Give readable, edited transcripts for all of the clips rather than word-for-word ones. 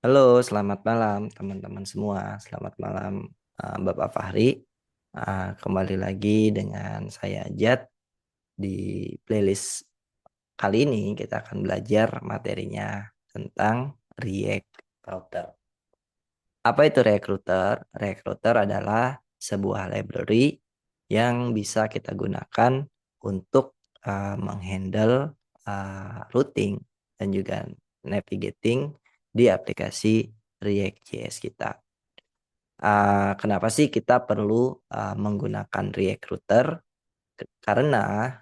Halo, selamat malam teman-teman semua. Selamat malam, Bapak Fahri. Kembali lagi dengan saya Jad. Di playlist kali ini kita akan belajar materinya tentang React Router. Apa itu React Router? React Router adalah sebuah library yang bisa kita gunakan untuk menghandle routing dan juga navigating di aplikasi React.js kita. Kenapa sih kita perlu menggunakan React Router? Karena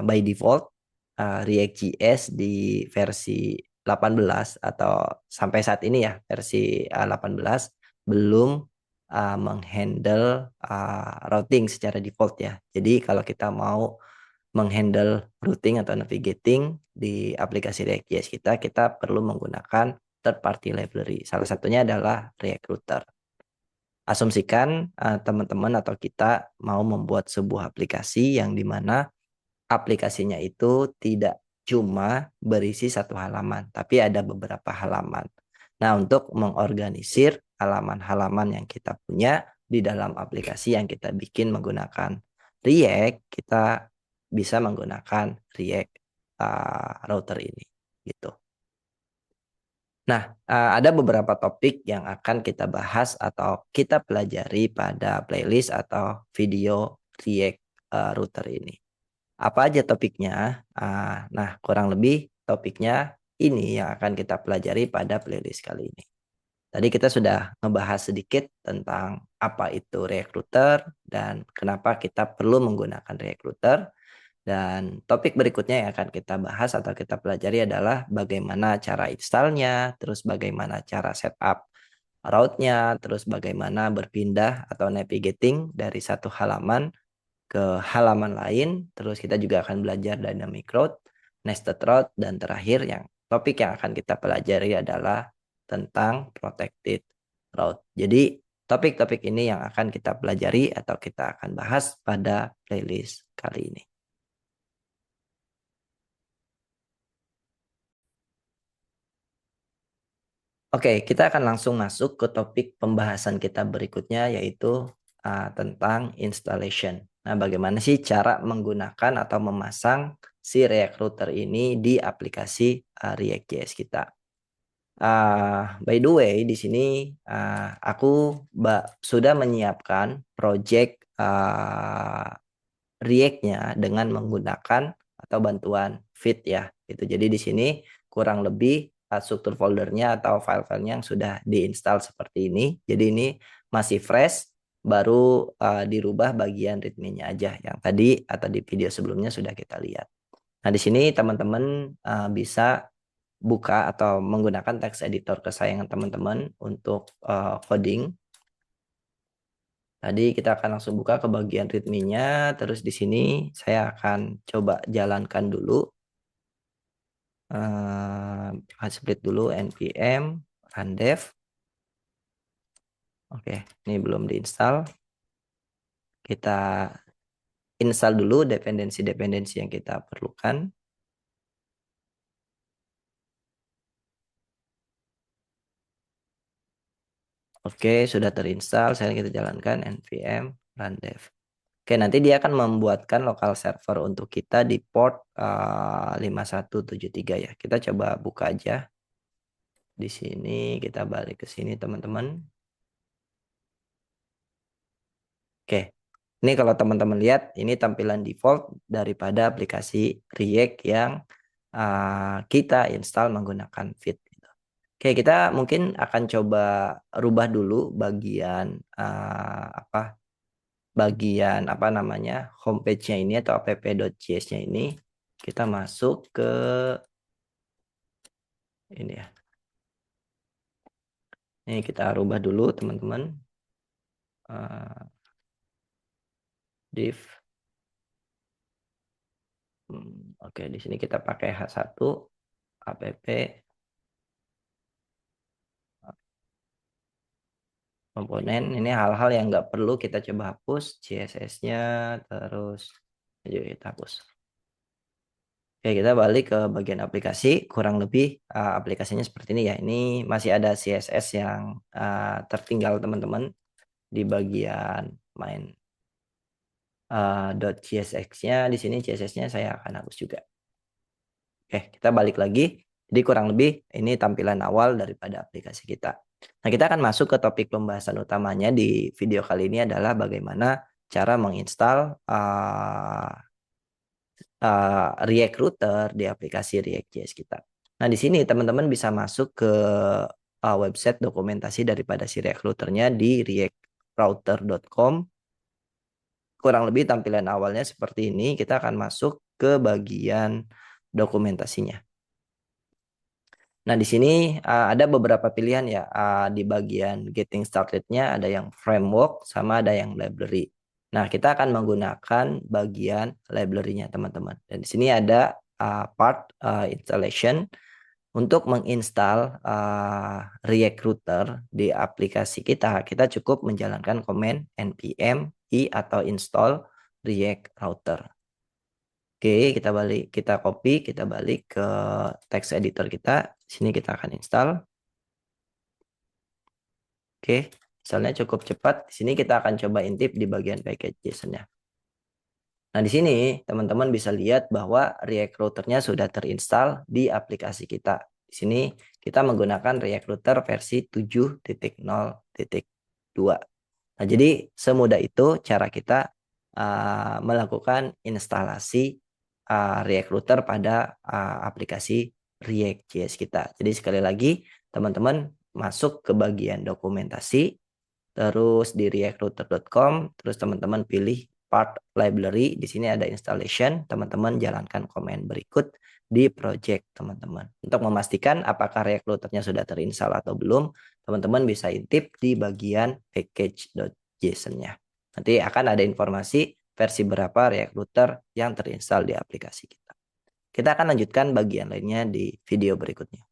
by default React.js di versi 18 atau sampai saat ini ya versi 18 belum menghandle routing secara default ya. Jadi kalau kita mau menghandle routing atau navigating di aplikasi React.js kita perlu menggunakan third party library. Salah satunya adalah React Router. Asumsikan teman-teman atau kita mau membuat sebuah aplikasi yang dimana aplikasinya itu tidak cuma berisi satu halaman, tapi ada beberapa halaman. Nah, untuk mengorganisir halaman-halaman yang kita punya di dalam aplikasi yang kita bikin menggunakan React, kita bisa menggunakan React router ini, gitu. Nah, ada beberapa topik yang akan kita bahas atau kita pelajari pada playlist atau video React router ini. Apa aja topiknya? Nah, kurang lebih topiknya ini yang akan kita pelajari pada playlist kali ini. Tadi kita sudah ngebahas sedikit tentang apa itu React Router dan kenapa kita perlu menggunakan React Router. Dan topik berikutnya yang akan kita bahas atau kita pelajari adalah bagaimana cara installnya, terus bagaimana cara setup route-nya, terus bagaimana berpindah atau navigating dari satu halaman ke halaman lain. Terus kita juga akan belajar dynamic route, nested route, dan terakhir yang topik yang akan kita pelajari adalah tentang protected route. Jadi topik-topik ini yang akan kita pelajari atau kita akan bahas pada playlist kali ini. Oke, kita akan langsung masuk ke topik pembahasan kita berikutnya yaitu tentang installation. Nah, bagaimana sih cara menggunakan atau memasang si React Router ini di aplikasi React.js kita? By the way, di sini aku sudah menyiapkan project React-nya dengan menggunakan atau bantuan Vite ya. Gitu. Jadi di sini kurang lebih struktur foldernya atau file-filenya yang sudah diinstal seperti ini. Jadi ini masih fresh, baru dirubah bagian readme-nya aja yang tadi atau di video sebelumnya sudah kita lihat. Nah, di sini teman-teman bisa buka atau menggunakan text editor kesayangan teman-teman untuk coding. Tadi kita akan langsung buka ke bagian readme-nya, terus di sini saya akan coba jalankan dulu. Split dulu npm run dev. Oke, ini belum diinstal. Kita install dulu dependensi-dependensi yang kita perlukan. Oke, sudah terinstall. Sekarang kita jalankan npm run dev. Oke, nanti dia akan membuatkan lokal server untuk kita di port 5173 ya. Kita coba buka aja. Di sini kita balik ke sini teman-teman. Oke, ini kalau teman-teman lihat ini tampilan default daripada aplikasi React yang kita install menggunakan Vite. Gitu. Oke, kita mungkin akan coba rubah dulu bagian apa namanya homepage-nya ini atau app.js-nya ini. Kita masuk ke ini ya. Ini kita rubah dulu teman-teman. Div. Oke, di sini kita pakai H1 app komponen. Ini hal-hal yang nggak perlu kita coba hapus, CSS-nya terus ayo kita hapus. Oke, kita balik ke bagian aplikasi. Kurang lebih aplikasinya seperti ini ya. Ini masih ada CSS yang tertinggal teman-teman di bagian main .csx-nya. Di sini CSS-nya saya akan hapus juga. Oke, kita balik lagi. Jadi kurang lebih ini tampilan awal daripada aplikasi kita. Nah, kita akan masuk ke topik pembahasan utamanya di video kali ini adalah bagaimana cara menginstal React Router di aplikasi React.js kita. Nah, di sini teman-teman bisa masuk ke website dokumentasi daripada si React Router-nya di reactrouter.com. Kurang lebih tampilan awalnya seperti ini. Kita akan masuk ke bagian dokumentasinya. Nah, di sini ada beberapa pilihan ya. Di bagian getting started-nya ada yang framework sama ada yang library. Nah, kita akan menggunakan bagian library-nya, teman-teman. Dan di sini ada part installation untuk menginstal React Router di aplikasi kita. Kita cukup menjalankan command npm i atau install React Router. Oke, kita copy, kita balik ke text editor kita. Sini kita akan install. Oke, misalnya cukup cepat. Di sini kita akan coba intip di bagian package JSON-nya. Nah, di sini teman-teman bisa lihat bahwa React Router-nya sudah terinstall di aplikasi kita. Di sini kita menggunakan React Router versi 7.0.2. Nah, jadi semudah itu cara kita melakukan instalasi React Router pada aplikasi React.js kita. Jadi sekali lagi teman-teman masuk ke bagian dokumentasi, terus di reactrouter.com, terus teman-teman pilih part library, di sini ada installation, teman-teman jalankan komen berikut di project teman-teman. Untuk memastikan apakah React Router-nya sudah terinstall atau belum, teman-teman bisa intip di bagian package.json-nya. Nanti akan ada informasi versi berapa React Router yang terinstall di aplikasi kita. Kita akan lanjutkan bagian lainnya di video berikutnya.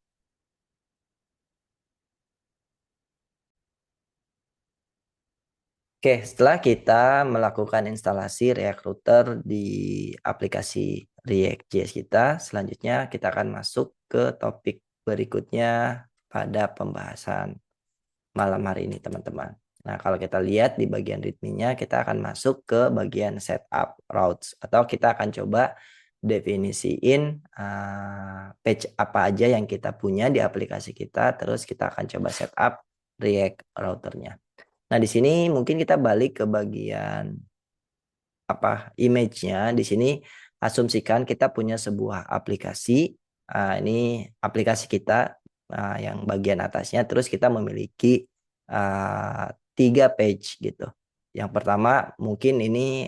Oke, setelah kita melakukan instalasi React Router di aplikasi React.js kita, selanjutnya kita akan masuk ke topik berikutnya pada pembahasan malam hari ini, teman-teman. Nah, kalau kita lihat di bagian readme-nya, kita akan masuk ke bagian setup routes, atau kita akan coba definisiin page apa aja yang kita punya di aplikasi kita, terus kita akan coba setup React routernya. Nah, di sini mungkin kita balik ke bagian image-nya. Di sini asumsikan kita punya sebuah aplikasi. Ini aplikasi kita yang bagian atasnya. Terus kita memiliki 3 page gitu. Yang pertama mungkin ini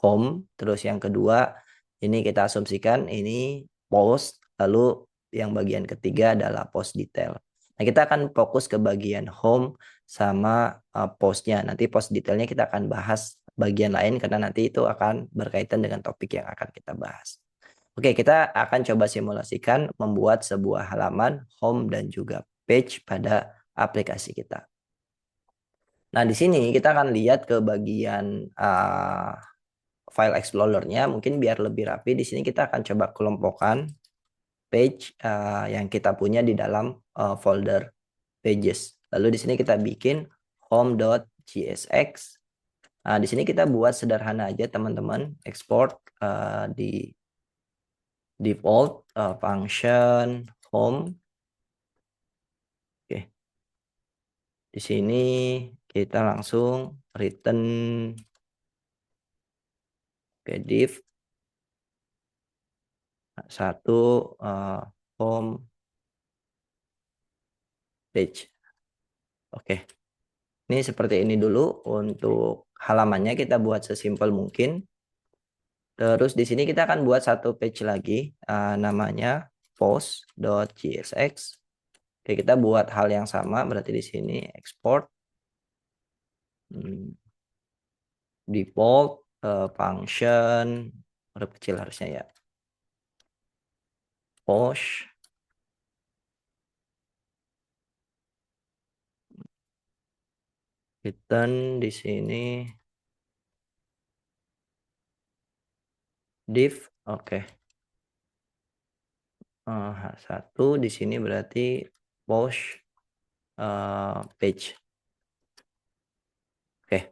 home. Terus yang kedua ini kita asumsikan ini post. Lalu yang bagian ketiga adalah post detail. Nah, kita akan fokus ke bagian home sama postnya. Nanti post detailnya kita akan bahas bagian lain karena nanti itu akan berkaitan dengan topik yang akan kita bahas. Oke, kita akan coba simulasikan membuat sebuah halaman home dan juga page pada aplikasi kita. Nah, di sini kita akan lihat ke bagian file explorer-nya. Mungkin biar lebih rapi, di sini kita akan coba kelompokkan page yang kita punya di dalam folder pages. Lalu di sini kita bikin home.csx. Nah, di sini kita buat sederhana aja teman-teman, export di default function home. Oke. Di sini kita langsung return ke div satu home page. Oke. Ini seperti ini dulu untuk halamannya kita buat sesimpel mungkin. Terus di sini kita akan buat satu page lagi namanya post.csx. Oke, kita buat hal yang sama berarti di sini export default function huruf kecil harusnya ya. Post return di sini div. Oke. H1 di sini berarti post page. Oke.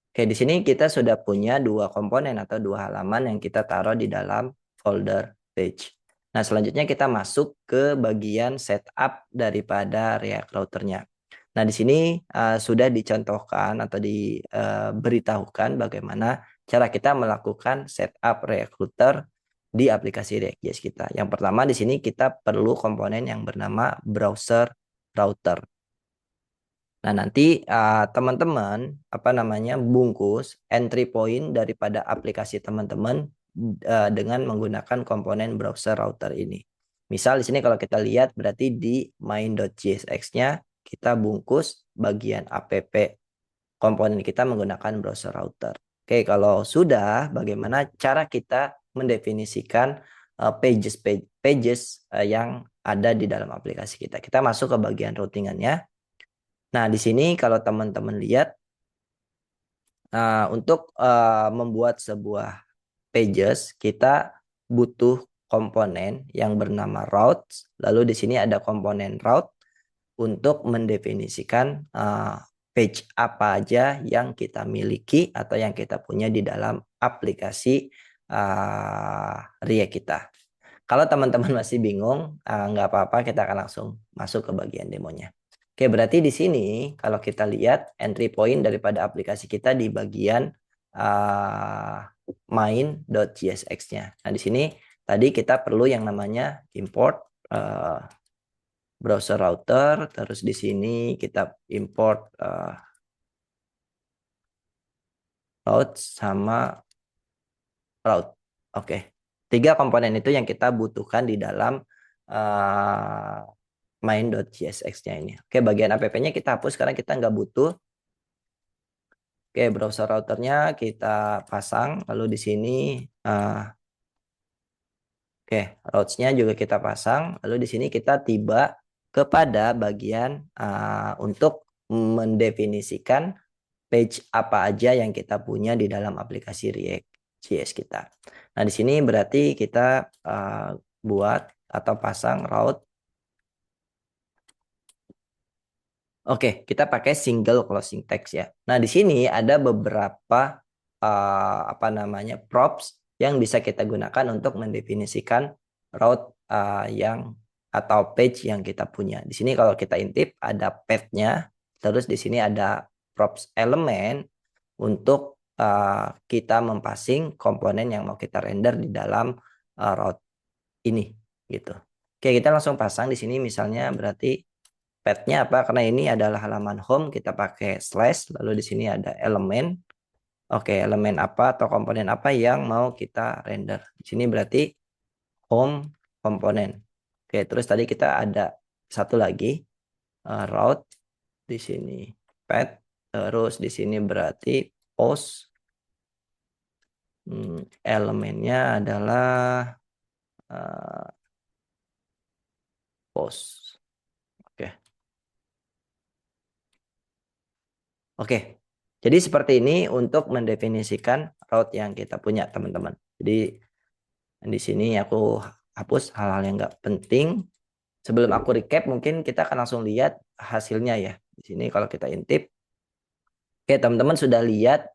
Oke, di sini kita sudah punya dua komponen atau dua halaman yang kita taruh di dalam folder page. Nah, selanjutnya kita masuk ke bagian setup daripada React routernya. Nah, di sini sudah dicontohkan atau diberitahukan bagaimana cara kita melakukan setup React router di aplikasi React.js kita. Yang pertama di sini kita perlu komponen yang bernama browser router. Nah, nanti teman-teman bungkus entry point daripada aplikasi teman-teman dengan menggunakan komponen browser router ini. Misal di sini kalau kita lihat berarti di main.jsx-nya kita bungkus bagian app komponen kita menggunakan browser router. Oke, kalau sudah bagaimana cara kita mendefinisikan pages yang ada di dalam aplikasi kita. Kita masuk ke bagian routingannya. Nah, di sini kalau teman-teman lihat untuk membuat sebuah pages kita butuh komponen yang bernama routes. Lalu di sini ada komponen route untuk mendefinisikan page apa aja yang kita miliki atau yang kita punya di dalam aplikasi React kita. Kalau teman-teman masih bingung, nggak apa-apa, kita akan langsung masuk ke bagian demonya. Oke, berarti di sini kalau kita lihat entry point daripada aplikasi kita di bagian main.jsx-nya. Nah, di sini tadi kita perlu yang namanya import browser router, terus di sini kita import route sama route. Oke. Tiga komponen itu yang kita butuhkan di dalam main.jsx-nya ini. Oke, bagian app-nya kita hapus karena kita nggak butuh. Oke, browser routernya kita pasang. Lalu di sini, oke, routes-nya juga kita pasang. Lalu di sini kita tiba kepada bagian untuk mendefinisikan page apa aja yang kita punya di dalam aplikasi React.js kita. Nah, di sini berarti kita buat atau pasang route. Oke, kita pakai single closing text ya. Nah, di sini ada beberapa props yang bisa kita gunakan untuk mendefinisikan route yang atau page yang kita punya. Di sini kalau kita intip ada path-nya, terus di sini ada props elemen untuk kita mempassing komponen yang mau kita render di dalam route ini gitu. Oke, kita langsung pasang di sini misalnya berarti path-nya apa? Karena ini adalah halaman home, kita pakai slash, lalu di sini ada elemen. Oke, elemen apa atau komponen apa yang mau kita render. Di sini berarti home komponen. Oke, terus tadi kita ada satu lagi route, di sini path, terus di sini berarti post. Elemennya adalah post. Oke. Oke, jadi seperti ini untuk mendefinisikan route yang kita punya, teman-teman. Jadi di sini aku hapus hal-hal yang nggak penting. Sebelum aku recap, mungkin kita akan langsung lihat hasilnya ya. Di sini kalau kita intip, oke teman-teman sudah lihat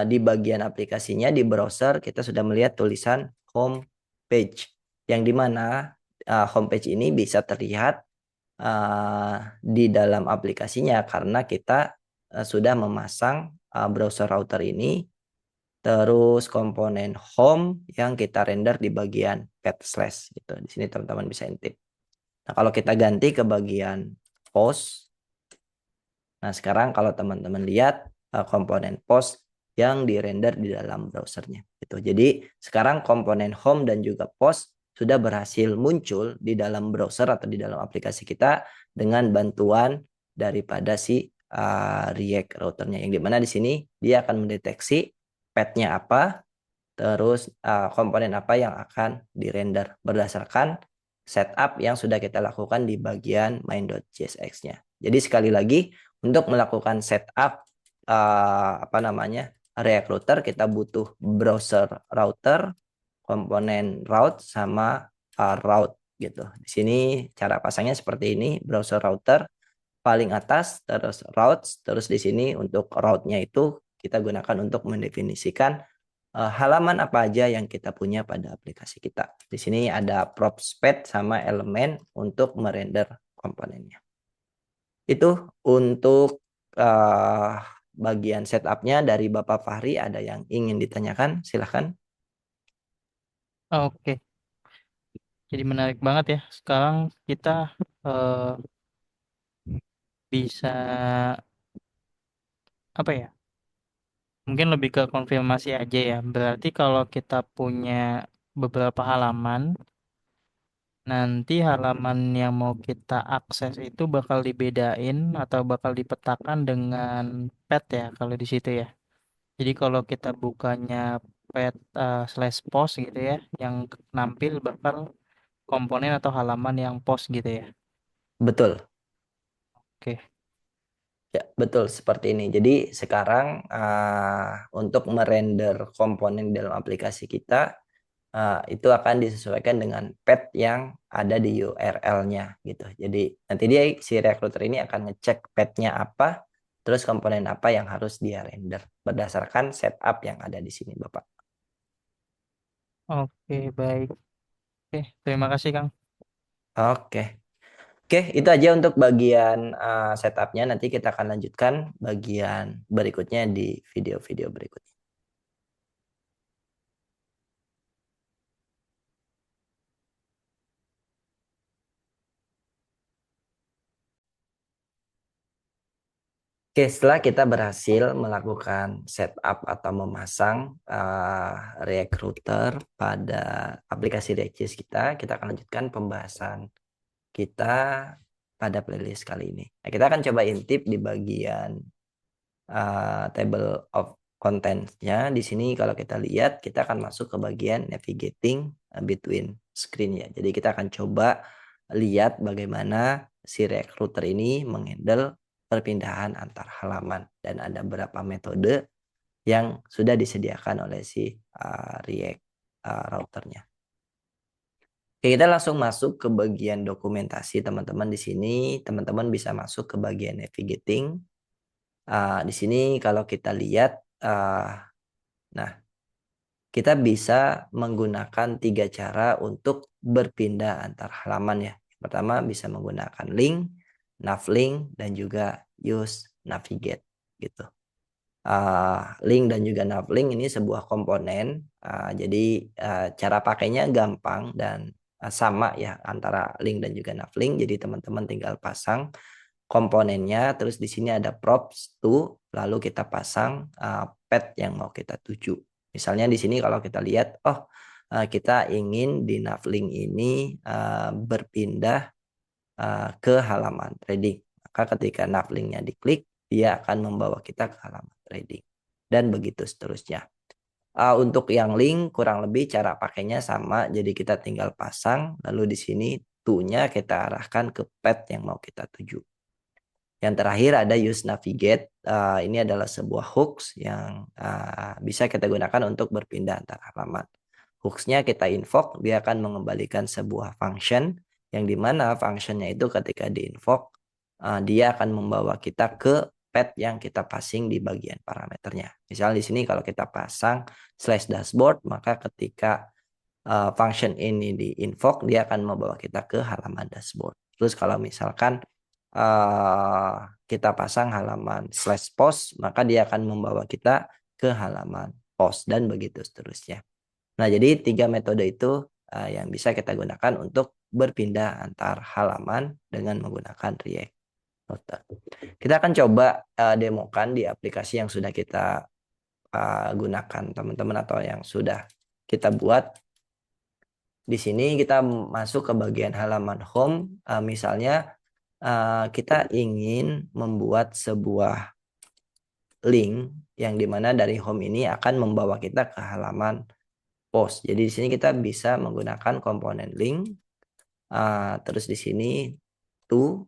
di bagian aplikasinya di browser kita sudah melihat tulisan home page, yang dimana home page ini bisa terlihat di dalam aplikasinya karena kita sudah memasang browser router ini, terus komponen home yang kita render di bagian path slash gitu. Di sini teman-teman bisa intip. Nah, kalau kita ganti ke bagian post, nah sekarang kalau teman-teman lihat komponen post yang dirender di dalam browsernya gitu. Jadi sekarang komponen home dan juga post sudah berhasil muncul di dalam browser atau di dalam aplikasi kita dengan bantuan daripada si React routernya, yang dimana di sini dia akan mendeteksi path-nya apa, terus komponen apa yang akan dirender berdasarkan setup yang sudah kita lakukan di bagian main.jsx-nya. Jadi sekali lagi untuk melakukan setup React router kita butuh browser router, komponen route sama route. gitu. Di sini cara pasangnya seperti ini, browser router paling atas, terus routes, terus di sini untuk route-nya itu kita gunakan untuk mendefinisikan halaman apa aja yang kita punya pada aplikasi kita. Di sini ada props path sama elemen untuk merender komponennya. Itu untuk uh, bagian setupnya dari Bapak Fahri. Ada yang ingin ditanyakan? Silahkan. Oke, jadi menarik banget ya. Sekarang kita eh, bisa apa ya? Mungkin lebih ke konfirmasi aja ya. Berarti kalau kita punya beberapa halaman, nanti halaman yang mau kita akses itu bakal dibedain atau bakal dipetakan dengan pet ya kalau di situ ya. Jadi kalau kita bukanya pet slash post gitu ya, yang nampil bakal komponen atau halaman yang post gitu ya. Betul. Oke. Ya, betul seperti ini. Jadi sekarang untuk merender komponen dalam aplikasi kita itu akan disesuaikan dengan path yang ada di URL-nya gitu. Jadi nanti dia si recruiter ini akan ngecek path-nya apa, terus komponen apa yang harus dia render berdasarkan setup yang ada di sini, Bapak. Oke, baik. Oke, terima kasih Kang. Oke. Oke, itu aja untuk bagian setupnya. Nanti kita akan lanjutkan bagian berikutnya di video-video berikutnya. Oke, setelah kita berhasil melakukan setup atau memasang React Router pada aplikasi React.js kita akan lanjutkan pembahasan kita pada playlist kali ini. Nah, kita akan coba intip di bagian table of contents-nya. Di sini kalau kita lihat, kita akan masuk ke bagian navigating between screen ya. Jadi kita akan coba lihat bagaimana si recruiter ini menghandle perpindahan antar halaman dan ada beberapa metode yang sudah disediakan oleh si React routernya. Oke, kita langsung masuk ke bagian dokumentasi teman-teman. Di sini teman-teman bisa masuk ke bagian navigating. Di sini kalau kita lihat, nah kita bisa menggunakan 3 cara untuk berpindah antar halaman ya. Pertama bisa menggunakan link, navlink, dan juga use navigate gitu. Link dan juga navlink ini sebuah komponen, jadi cara pakainya gampang dan sama ya antara link dan juga navlink. Jadi teman-teman tinggal pasang komponennya, terus di sini ada props to, lalu kita pasang path yang mau kita tuju. Misalnya di sini kalau kita lihat, kita ingin di navlink ini berpindah ke halaman trading. Maka ketika navlinknya diklik, dia akan membawa kita ke halaman trading. Dan begitu seterusnya. Untuk yang link kurang lebih cara pakainya sama, jadi kita tinggal pasang, lalu di sini to-nya kita arahkan ke path yang mau kita tuju. Yang terakhir ada use navigate. Ini adalah sebuah hooks yang bisa kita gunakan untuk berpindah antar halaman. Hooksnya kita invoke, dia akan mengembalikan sebuah function yang dimana functionnya itu ketika di invoke dia akan membawa kita ke path yang kita passing di bagian parameternya. Misalnya di sini kalau kita pasang slash dashboard, maka ketika function ini di invoke, dia akan membawa kita ke halaman dashboard. Terus kalau misalkan kita pasang halaman slash post, maka dia akan membawa kita ke halaman post dan begitu seterusnya. Nah, jadi 3 metode itu yang bisa kita gunakan untuk berpindah antar halaman dengan menggunakan React Router. Kita akan coba demokan di aplikasi yang sudah kita gunakan teman-teman atau yang sudah kita buat. Di sini kita masuk ke bagian halaman home, misalnya kita ingin membuat sebuah link yang dimana dari home ini akan membawa kita ke halaman post. Jadi di sini kita bisa menggunakan komponen link, terus di sini to,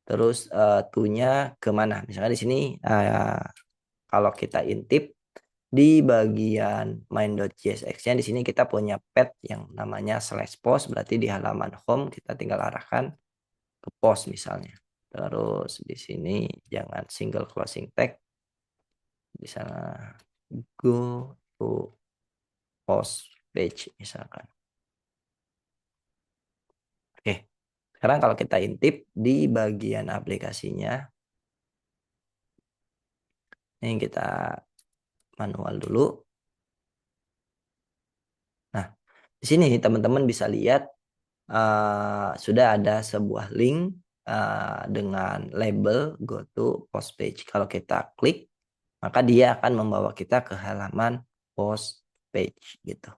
terus to-nya kemana? Misalnya di sini kalau kita intip Di bagian main.jsx-nya di sini kita punya path yang namanya slash post, berarti di halaman home kita tinggal arahkan ke post misalnya. Terus di sini jangan single closing tag, di sana go to post page misalkan. Oke, sekarang kalau kita intip di bagian aplikasinya, ini kita manual dulu. Nah, di sini teman-teman bisa lihat sudah ada sebuah link dengan label go to post page. Kalau kita klik, maka dia akan membawa kita ke halaman post page gitu.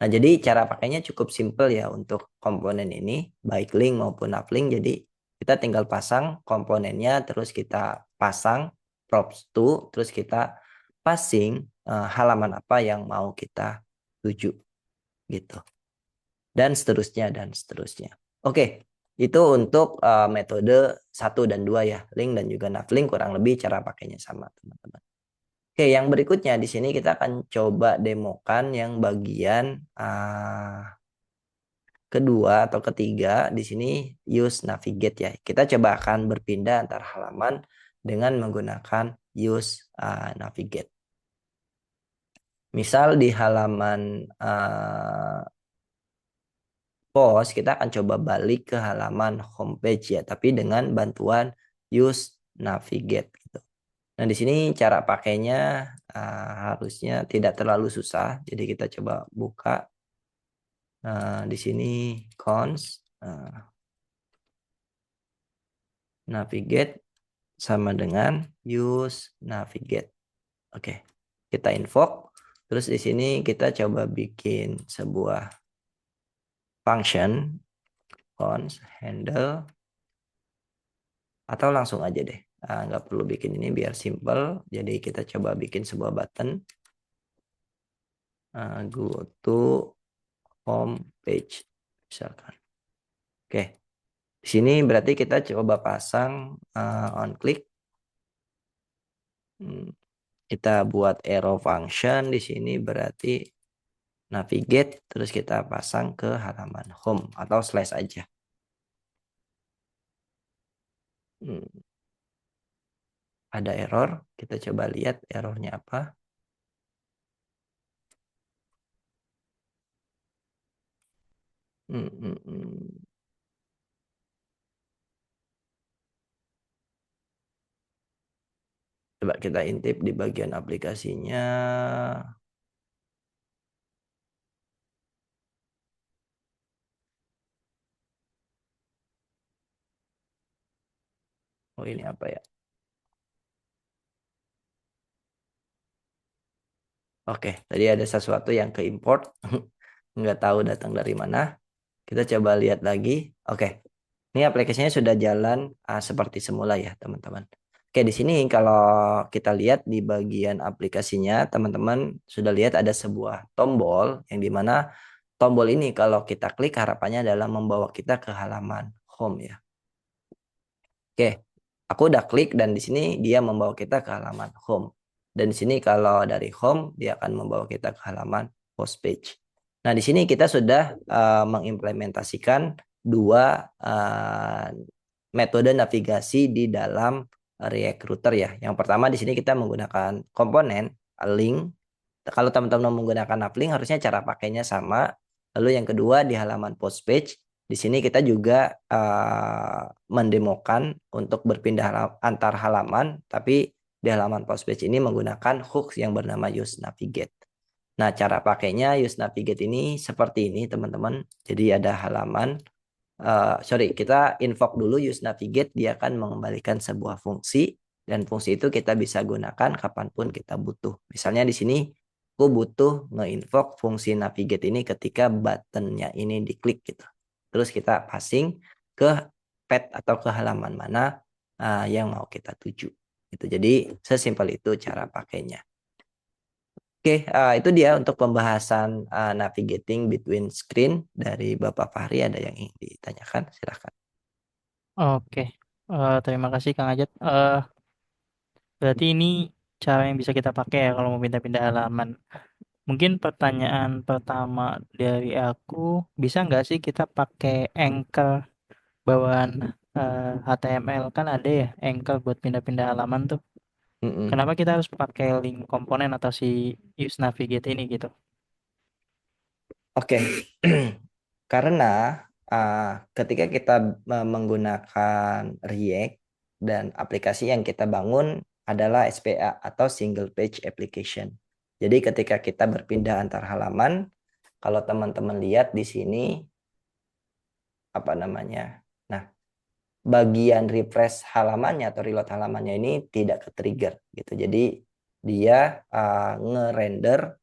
Nah, jadi cara pakainya cukup simple ya untuk komponen ini, baik link maupun uplink. Jadi kita tinggal pasang komponennya, terus kita pasang props to, terus kita passing halaman apa yang mau kita tuju gitu. Dan seterusnya dan seterusnya. Oke, itu untuk metode 1 dan 2 ya, link dan juga navlink kurang lebih cara pakainya sama teman-teman. Oke, yang berikutnya di sini kita akan coba demokan yang bagian kedua atau ketiga di sini use navigate ya. Kita coba akan berpindah antar halaman dengan menggunakan use navigate. Misal di halaman post kita akan coba balik ke halaman homepage ya, tapi dengan bantuan use navigate gitu. Nah, di sini cara pakainya harusnya tidak terlalu susah. Jadi kita coba buka di sini cons navigate sama dengan use navigate. Oke, kita invoke. Terus di sini kita coba bikin sebuah function cons handle atau langsung aja deh. Nggak perlu bikin ini biar simple. Jadi kita coba bikin sebuah button go to home page misalkan. Oke, di sini berarti kita coba pasang on click. Kita buat arrow function di sini berarti navigate terus kita pasang ke halaman home atau slash aja. Ada error, kita coba lihat errornya apa. Hmm, hmm, hmm. Coba kita intip di bagian aplikasinya. Oh, ini apa ya? Oke, tadi ada sesuatu yang ke import. Nggak tahu datang dari mana. Kita coba lihat lagi. Oke, ini aplikasinya sudah jalan seperti semula ya, teman-teman. Oke, di sini kalau kita lihat di bagian aplikasinya, teman-teman sudah lihat ada sebuah tombol yang dimana tombol ini kalau kita klik harapannya adalah membawa kita ke halaman home ya. Oke, aku udah klik dan di sini dia membawa kita ke halaman home. Dan di sini kalau dari home dia akan membawa kita ke halaman post page. Nah, di sini kita sudah mengimplementasikan dua metode navigasi di dalam React Router ya. Yang pertama di sini kita menggunakan komponen link. Kalau teman-teman menggunakan uplink harusnya cara pakainya sama. Lalu yang kedua di halaman post page di sini kita juga mendemokan untuk berpindah antar halaman, tapi di halaman post page ini menggunakan hooks yang bernama use navigate. Nah, cara pakainya use navigate ini seperti ini, teman-teman. Jadi ada halaman, kita invoke dulu use navigate, dia akan mengembalikan sebuah fungsi, dan fungsi itu kita bisa gunakan kapanpun kita butuh. Misalnya di sini, aku butuh nge-invoke fungsi navigate ini ketika buttonnya ini diklik gitu. Terus kita passing ke pet atau ke halaman mana yang mau kita tuju. Gitu. Jadi sesimpel itu cara pakainya. Oke, itu dia untuk pembahasan navigating between screen dari Bapak Fahri. Ada yang ingin ditanyakan? Silahkan. Oke, terima kasih Kang Ajat. Berarti ini cara yang bisa kita pakai ya kalau mau pindah-pindah halaman. Mungkin pertanyaan pertama dari aku, bisa nggak sih kita pakai Anchor bawaan HTML? Kan ada ya Anchor buat pindah-pindah halaman tuh. Mm-mm. Kenapa kita harus pakai link komponen atau si use navigate ini gitu? Oke, karena ketika kita menggunakan React dan aplikasi yang kita bangun adalah SPA atau Single Page Application. Jadi ketika kita berpindah antar halaman, kalau teman-teman lihat di sini apa namanya? Nah, bagian refresh halamannya atau reload halamannya ini tidak ke-trigger gitu. Jadi dia nge-render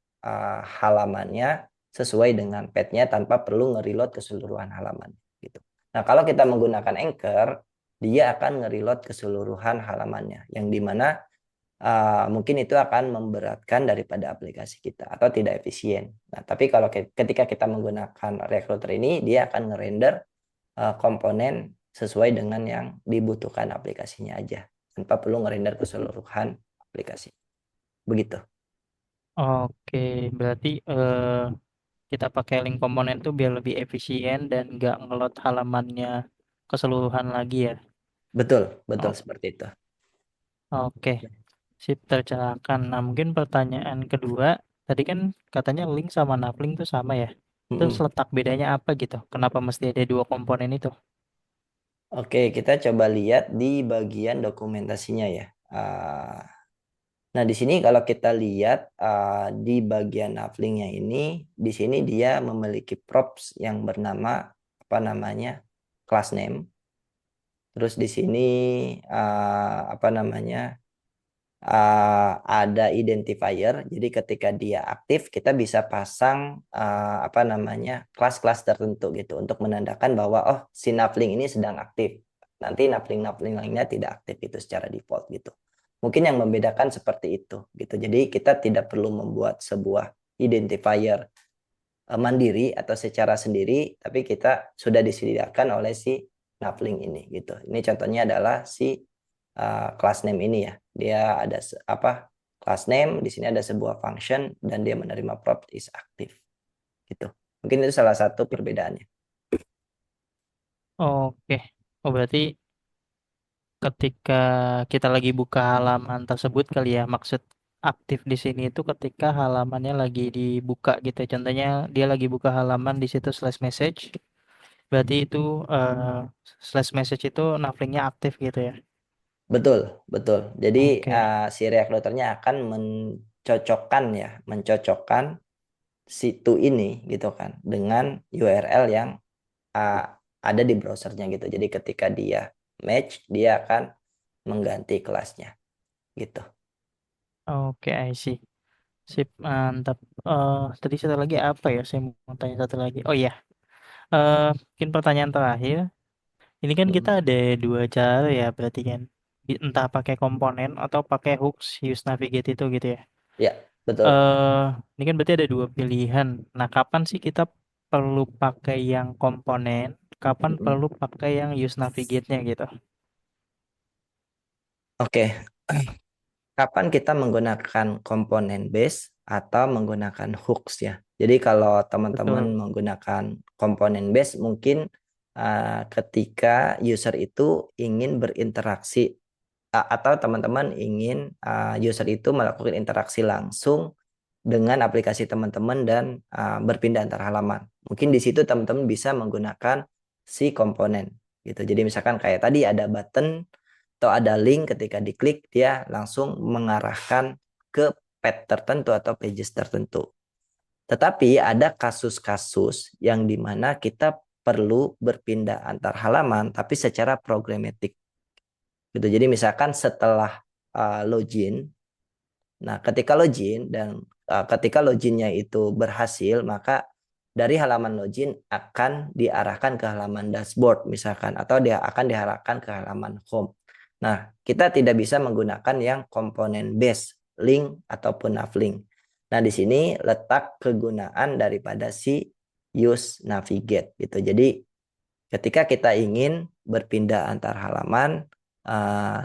halamannya sesuai dengan path-nya tanpa perlu nge-reload keseluruhan halaman gitu. Nah, kalau kita menggunakan Anchor, dia akan nge-reload keseluruhan halamannya yang dimana mungkin itu akan memberatkan daripada aplikasi kita atau tidak efisien. Nah, tapi kalau ketika kita menggunakan Recruiter ini, dia akan nge-render komponen sesuai dengan yang dibutuhkan aplikasinya aja tanpa perlu ngerender keseluruhan aplikasi. Begitu. Oke, berarti kita pakai link komponen tuh biar lebih efisien dan nggak ngeload halamannya keseluruhan lagi ya. Betul, betul O- seperti itu. Oke, sip tercerahkan. Nah, mungkin pertanyaan kedua, tadi kan katanya link sama navlink tuh sama ya. Terus Mm-mm. letak bedanya apa gitu? Kenapa mesti ada dua komponen itu? Oke, kita coba lihat di bagian dokumentasinya ya. Ah, Nah, di sini kalau kita lihat di bagian navlinknya ini, di sini dia memiliki props yang bernama apa namanya class name. Terus di sini apa namanya ada identifier. Jadi ketika dia aktif, kita bisa pasang apa namanya kelas-kelas tertentu gitu untuk menandakan bahwa oh si nafling ini sedang aktif. Nanti nafling-nafling lainnya tidak aktif itu secara default gitu. Mungkin yang membedakan seperti itu gitu. Jadi kita tidak perlu membuat sebuah identifier mandiri atau secara sendiri, tapi kita sudah disediakan oleh si nafling ini gitu. Ini contohnya adalah si class name ini ya. Dia ada apa class name, di sini ada sebuah function dan dia menerima prompt is active gitu. Mungkin itu salah satu perbedaannya. Oke. Oh, berarti ketika kita lagi buka halaman tersebut kali ya, maksud aktif di sini itu ketika halamannya lagi dibuka gitu. Contohnya dia lagi buka halaman di situ slash message, berarti itu eh, slash message itu navlinknya aktif gitu ya. Betul, betul. Jadi Oke. si React Router-nya akan mencocokkan ya, mencocokkan situ ini gitu kan dengan URL yang uh, ada di browsernya gitu. Jadi ketika dia match, dia akan mengganti kelasnya gitu. Oke, I see. Sip, mantap. Tadi satu lagi apa ya? Saya mau tanya satu lagi. Oh iya, mungkin pertanyaan terakhir. Ini kan kita Mm. ada dua cara ya, berarti kan. Entah pakai komponen atau pakai hooks use navigate itu gitu ya. Ya, betul. eh ini kan berarti ada dua pilihan. Nah, kapan sih kita perlu pakai yang komponen? Kapan Mm-mm. perlu pakai yang use navigate-nya gitu? Oke, kapan kita menggunakan komponen base atau menggunakan hooks ya? Jadi kalau teman-teman Betul. menggunakan komponen base mungkin ketika user itu ingin berinteraksi atau teman-teman ingin user itu melakukan interaksi langsung dengan aplikasi teman-teman dan berpindah antar halaman. Mungkin di situ teman-teman bisa menggunakan si komponen gitu. Jadi misalkan kayak tadi ada button atau ada link ketika diklik dia langsung mengarahkan ke page tertentu atau pages tertentu. Tetapi ada kasus-kasus yang dimana kita perlu berpindah antar halaman tapi secara programatik gitu. Jadi misalkan setelah login, nah ketika login dan ketika loginnya itu berhasil, maka dari halaman login akan diarahkan ke halaman dashboard misalkan atau dia akan diarahkan ke halaman home. Nah, kita tidak bisa menggunakan yang komponen base, link ataupun navlink. Nah, di sini letak kegunaan daripada si use navigate gitu. Jadi ketika kita ingin berpindah antar halaman,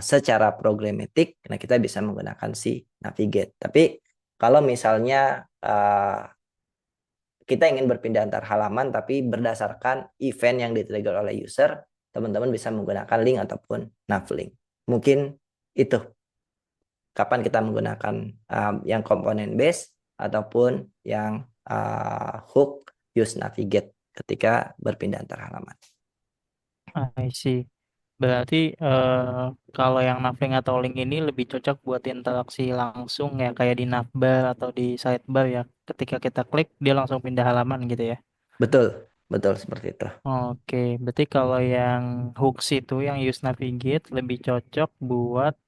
secara programatik, nah kita bisa menggunakan si navigate. Tapi kalau misalnya kita ingin berpindah antar halaman tapi berdasarkan event yang di-trigger oleh user, teman-teman bisa menggunakan link ataupun navlink. Mungkin itu kapan kita menggunakan yang komponen base ataupun yang hook use navigate ketika berpindah antar halaman. I see. Berarti kalau yang navlink atau link ini lebih cocok buat interaksi langsung ya kayak di navbar atau di sidebar ya. Ketika kita klik dia langsung pindah halaman gitu ya. Betul, betul seperti itu. Oke, berarti kalau yang hooks itu yang use navigate lebih cocok buat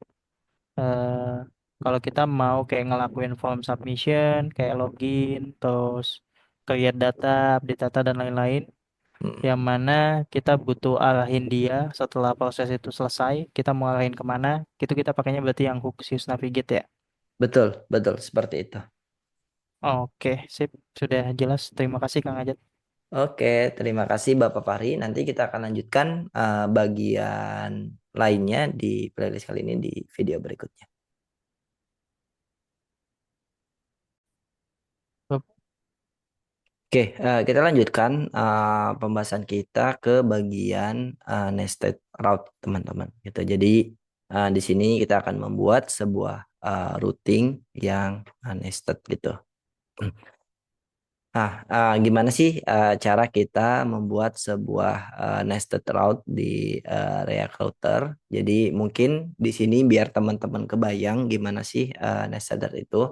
eh, kalau kita mau kayak ngelakuin form submission, kayak login, terus create data, update data dan lain-lain. Hmm, Yang mana kita butuh arahin dia setelah proses itu selesai, kita mau arahin kemana, itu kita pakainya berarti yang hooks use navigate ya. betul, betul seperti itu. Oke, sip, sudah jelas. Terima kasih Kang Ajat. Oke, terima kasih Bapak Fahri. Nanti kita akan lanjutkan bagian lainnya di playlist kali ini di video berikutnya. Oke, kita lanjutkan pembahasan kita ke bagian nested route, teman-teman. Gitu. Jadi di sini kita akan membuat sebuah routing yang nested gitu. Nah, gimana sih cara kita membuat sebuah nested route di React Router? Jadi mungkin di sini biar teman-teman kebayang gimana sih nested route itu.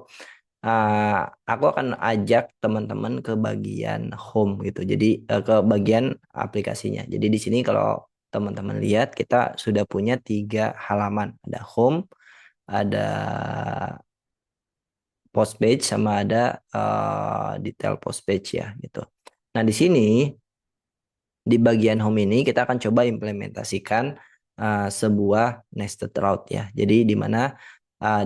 Aku akan ajak teman-teman ke bagian home gitu. Jadi ke bagian aplikasinya. Jadi di sini kalau teman-teman lihat kita sudah punya 3 halaman. Ada home, ada post page sama ada detail post page ya gitu. Nah, di sini di bagian home ini kita akan coba implementasikan sebuah nested route ya. Jadi di mana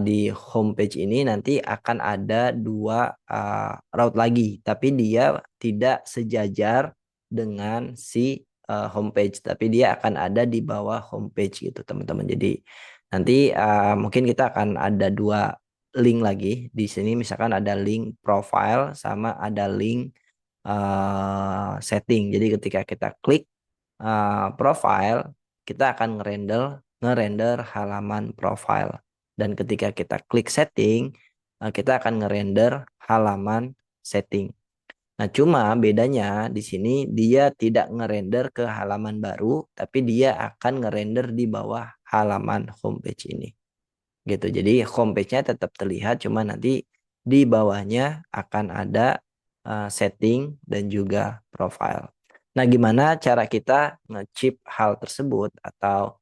di home page ini nanti akan ada 2 route lagi, tapi dia tidak sejajar dengan si home page, tapi dia akan ada di bawah home page gitu teman-teman. Jadi nanti mungkin kita akan ada 2 link lagi di sini, misalkan ada link profile sama ada link setting. Jadi ketika kita klik profile, kita akan ngerender halaman profile. Dan ketika kita klik setting, kita akan ngerender halaman setting. Nah, cuma bedanya di sini dia tidak ngerender ke halaman baru, tapi dia akan ngerender di bawah halaman homepage ini. Gitu. Jadi homepage-nya tetap terlihat, cuma nanti di bawahnya akan ada setting dan juga profile. Nah, gimana cara kita nge-chip hal tersebut atau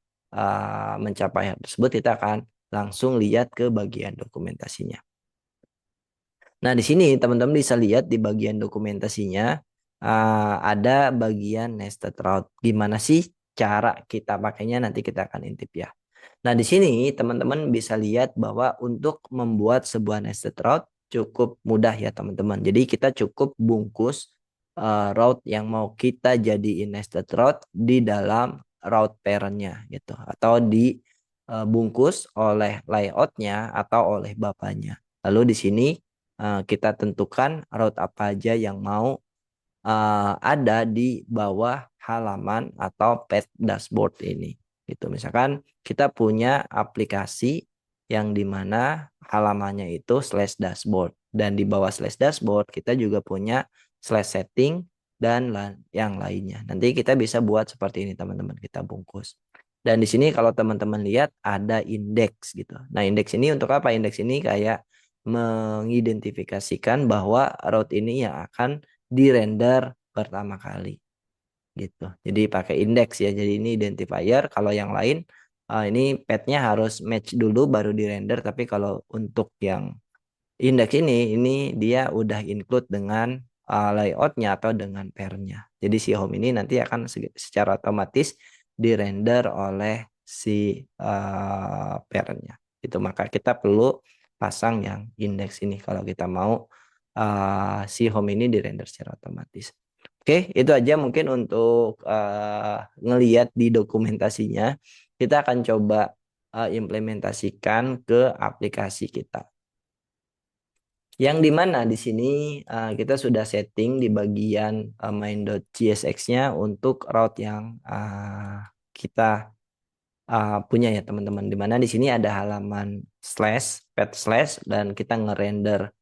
mencapai hal tersebut? Kita akan langsung lihat ke bagian dokumentasinya. Nah, di sini teman-teman bisa lihat di bagian dokumentasinya ada bagian nested route. Gimana sih cara kita pakainya, nanti kita akan intip ya. Nah, di sini teman-teman bisa lihat bahwa untuk membuat sebuah nested route cukup mudah ya teman-teman. Jadi kita cukup bungkus route yang mau kita jadiin nested route di dalam route parent-nya gitu, atau dibungkus oleh layout-nya atau oleh bapaknya. Lalu di sini kita tentukan route apa aja yang mau ada di bawah halaman atau page dashboard ini. Gitu. Misalkan kita punya aplikasi yang dimana halamannya itu slash dashboard. Dan di bawah slash dashboard kita juga punya slash setting dan yang lainnya. Nanti kita bisa buat seperti ini teman-teman, kita bungkus. Dan di sini kalau teman-teman lihat ada indeks gitu. Nah, indeks ini untuk apa? Indeks ini kayak mengidentifikasikan bahwa route ini yang akan di-render pertama kali gitu. Jadi pakai indeks ya. Jadi ini identifier. Kalau yang lain ini path-nya harus match dulu baru di-render. Tapi kalau untuk yang indeks ini dia udah include dengan layout-nya atau dengan pair-nya. Jadi si home ini nanti akan secara otomatis di-render oleh si pair-nya. Itu maka kita perlu pasang yang indeks ini kalau kita mau si home ini di-render secara otomatis. Oke, itu aja mungkin untuk ngeliat di dokumentasinya. Kita akan coba implementasikan ke aplikasi kita. Yang dimana di sini kita sudah setting di bagian main.csx-nya untuk route yang kita punya ya teman-teman. Dimana di sini ada halaman slash, pet slash, dan kita ngerender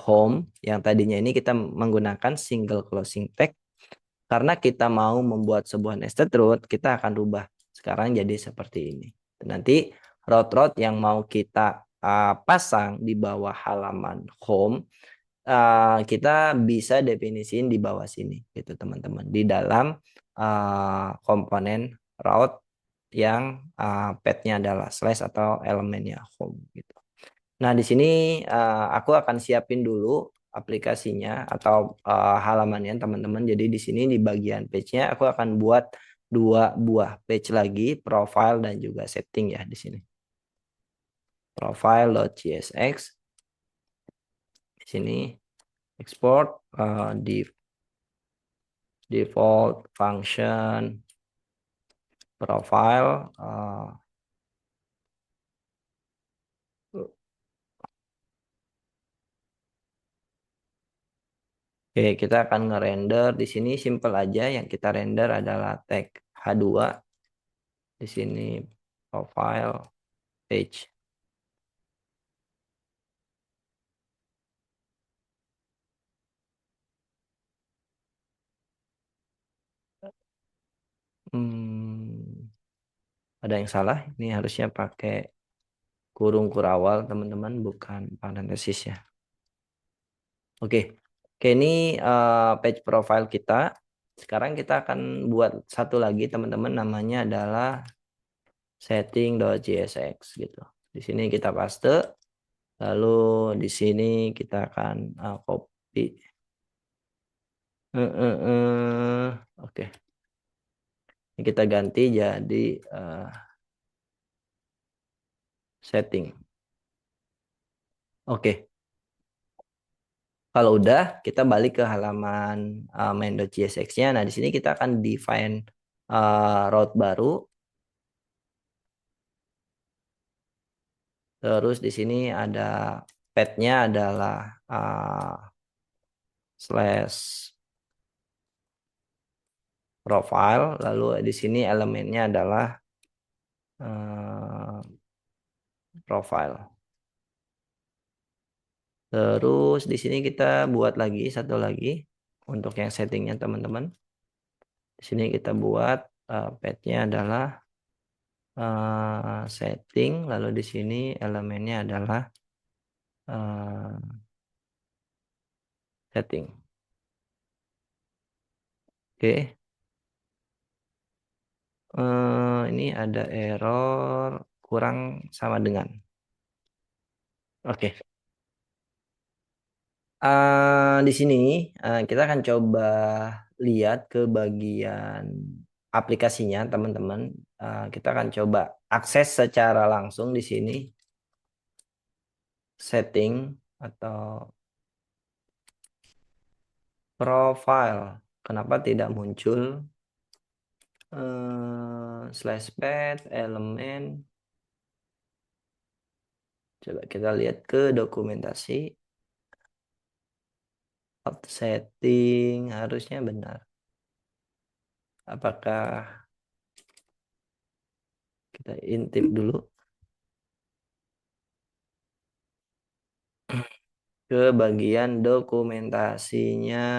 home yang tadinya ini kita menggunakan single closing tag. Karena kita mau membuat sebuah nested root, kita akan rubah sekarang jadi seperti ini. Nanti route-route yang mau kita pasang di bawah halaman home, kita bisa definisiin di bawah sini gitu teman-teman. Di dalam komponen route yang path-nya adalah slash atau elemennya home gitu. Nah, di sini aku akan siapin dulu aplikasinya atau halamannya teman-teman. Jadi di sini di bagian page-nya aku akan buat dua buah page lagi, profile dan juga setting ya di sini. Profile.csx. Di sini export default function profile. Oke, kita akan ngerender di sini simple aja. Yang kita render adalah tag H2. Di sini profile page. Ada yang salah. Ini harusnya pakai kurung kurawal teman-teman, bukan parenthesis ya. Oke, oke ini page profile kita. Sekarang kita akan buat satu lagi teman-teman, namanya adalah setting.jsx gitu. Di sini kita paste, lalu di sini kita akan copy. Oke, ini kita ganti jadi setting. Oke. Kalau udah, kita balik ke halaman main.csx-nya. Nah, di sini kita akan define route baru. Terus di sini ada path-nya adalah slash profile. Lalu di sini elemennya adalah profile. Terus di sini kita buat lagi satu lagi untuk yang settingnya teman-teman. Di sini kita buat path-nya adalah setting, lalu di sini elemennya adalah setting. Oke. Ini ada error kurang sama dengan. Oke. Di sini kita akan coba lihat ke bagian aplikasinya teman-teman. Kita akan coba akses secara langsung di sini setting atau profile. Kenapa tidak muncul slash path elemen? Coba kita lihat ke dokumentasi. Setting harusnya benar. Apakah kita intip dulu ke bagian dokumentasinya.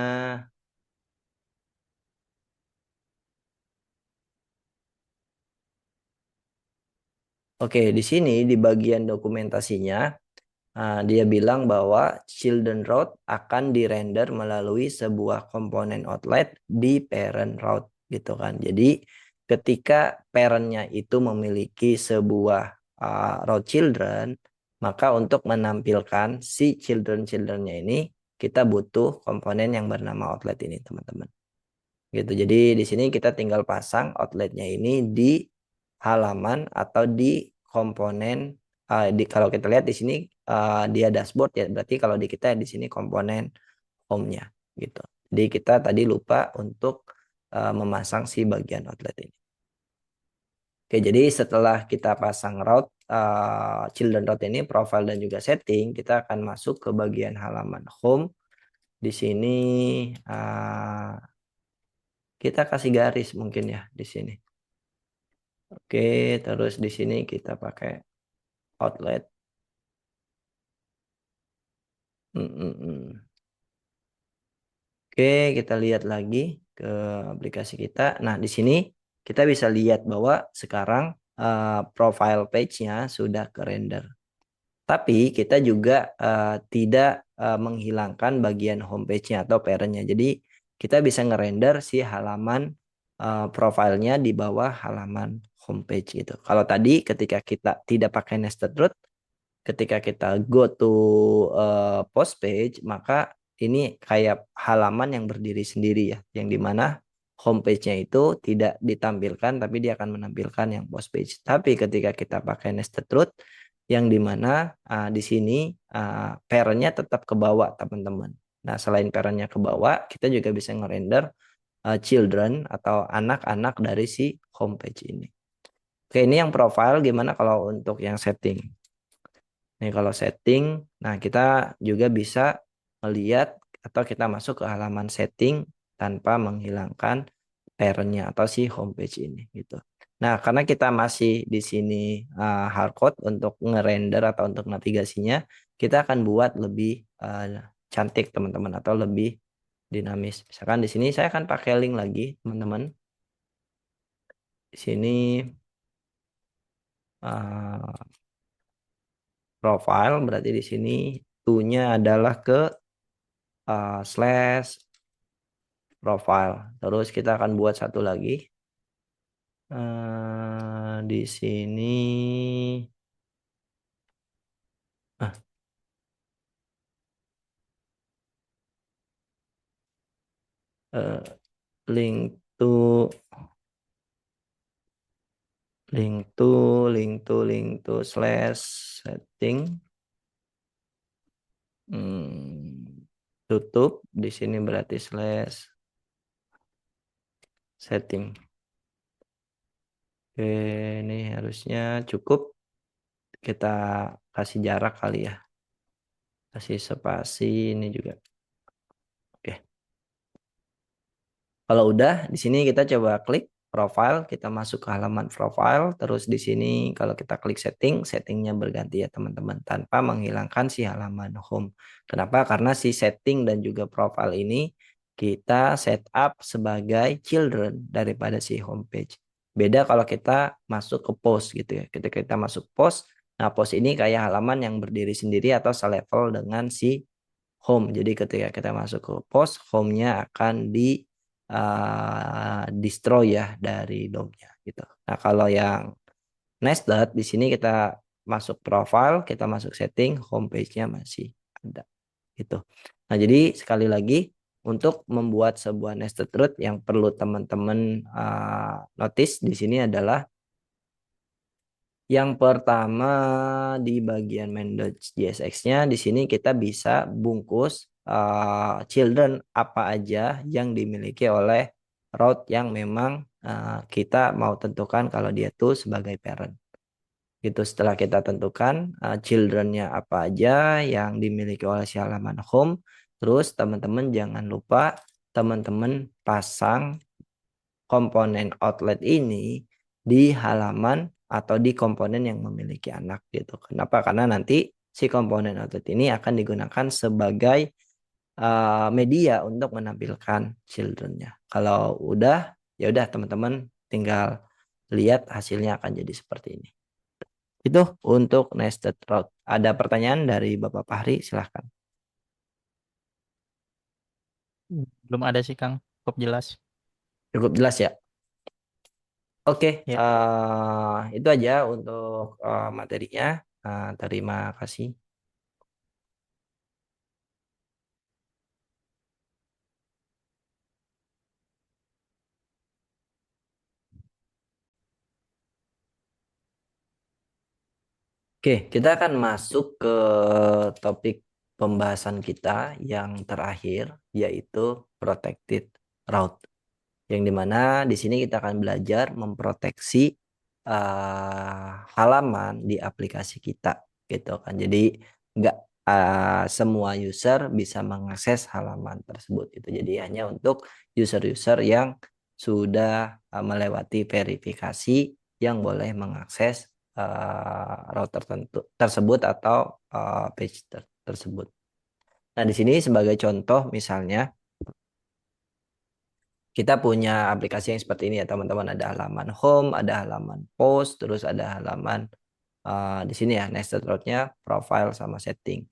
Oke, di sini di bagian dokumentasinya dia bilang bahwa children route akan dirender melalui sebuah komponen outlet di parent route gitu kan. Jadi ketika parentnya itu memiliki sebuah route children, maka untuk menampilkan si children-childrennya ini kita butuh komponen yang bernama outlet ini teman-teman. Gitu. Jadi di sini kita tinggal pasang outletnya ini di halaman atau di komponen kalau kita lihat di sini dia dashboard ya, berarti kalau di kita di sini komponen home-nya gitu. Jadi kita tadi lupa untuk memasang si bagian outlet ini. Oke, jadi setelah kita pasang route, children route ini, profile dan juga setting, kita akan masuk ke bagian halaman home. Di sini kita kasih garis mungkin ya di sini. Oke, terus di sini kita pakai outlet. Hmm, hmm, hmm. Oke, kita lihat lagi ke aplikasi kita. Nah, di sini kita bisa lihat bahwa sekarang profile page-nya sudah ke render. Tapi kita juga tidak menghilangkan bagian homepage-nya atau parent-nya. Jadi kita bisa ngerender si halaman profilnya di bawah halaman homepage gitu. Kalau tadi ketika kita tidak pakai nested root, ketika kita go to post page, maka ini kayak halaman yang berdiri sendiri ya, yang dimana homepage-nya itu tidak ditampilkan, tapi dia akan menampilkan yang post page. Tapi ketika kita pakai nested root, yang dimana di sini parent-nya tetap ke bawah teman-teman. Nah, selain parent-nya ke bawah, kita juga bisa ngerender children atau anak-anak dari si homepage ini. Oke, ini yang profile. Gimana kalau untuk yang setting? Nih kalau setting, nah kita juga bisa melihat atau kita masuk ke halaman setting tanpa menghilangkan parent-nya atau si homepage ini gitu. Nah, karena kita masih di sini hardcode untuk ngerender atau untuk navigasinya, kita akan buat lebih cantik teman-teman atau lebih dinamis. Misalkan di sini saya akan pakai link lagi, teman-teman. Di sini uh, profile berarti di sini to-nya adalah ke slash profile. Terus kita akan buat satu lagi. Di sini ah, eh, link to slash setting. Tutup di sini berarti slash setting. Oke, ini harusnya cukup. Kita kasih jarak kali ya. Kasih spasi ini juga. Oke. Kalau udah, di sini kita coba klik profile, kita masuk ke halaman profile, terus di sini kalau kita klik setting, settingnya berganti ya teman-teman, tanpa menghilangkan si halaman home. Kenapa? Karena si setting dan juga profile ini kita setup sebagai children daripada si homepage. Beda kalau kita masuk ke post gitu ya. Ketika kita masuk post, nah post ini kayak halaman yang berdiri sendiri atau selevel dengan si home. Jadi ketika kita masuk ke post, home-nya akan destroy ya dari DOM-nya gitu. Nah, kalau yang nested di sini kita masuk profile, kita masuk setting, homepage-nya masih ada gitu. Nah, jadi sekali lagi untuk membuat sebuah nested root yang perlu teman-teman notice di sini adalah yang pertama di bagian main.jsx-nya di sini kita bisa bungkus children apa aja yang dimiliki oleh route yang memang kita mau tentukan kalau dia tuh sebagai parent. Itu setelah kita tentukan children-nya apa aja yang dimiliki oleh si halaman home, terus teman-teman jangan lupa teman-teman pasang komponen outlet ini di halaman atau di komponen yang memiliki anak gitu. Kenapa? Karena nanti si komponen outlet ini akan digunakan sebagai media untuk menampilkan children-nya. Kalau udah, ya udah teman-teman tinggal lihat hasilnya akan jadi seperti ini. Itu untuk nested route. Ada pertanyaan dari Bapak Fahri? Silahkan. Belum ada sih Kang, cukup jelas. Cukup jelas ya? Oke, Ya, itu aja untuk materinya. Terima kasih. Oke, kita akan masuk ke topik pembahasan kita yang terakhir, yaitu protected route. Yang dimana di sini kita akan belajar memproteksi halaman di aplikasi kita, gitu kan. Jadi nggak semua user bisa mengakses halaman tersebut. Itu jadi hanya untuk user-user yang sudah melewati verifikasi yang boleh mengakses route tertentu tersebut atau page tersebut. Nah, di sini sebagai contoh misalnya kita punya aplikasi yang seperti ini ya teman-teman. Ada halaman home, ada halaman post, terus ada halaman di sini ya nested route-nya, profile sama setting.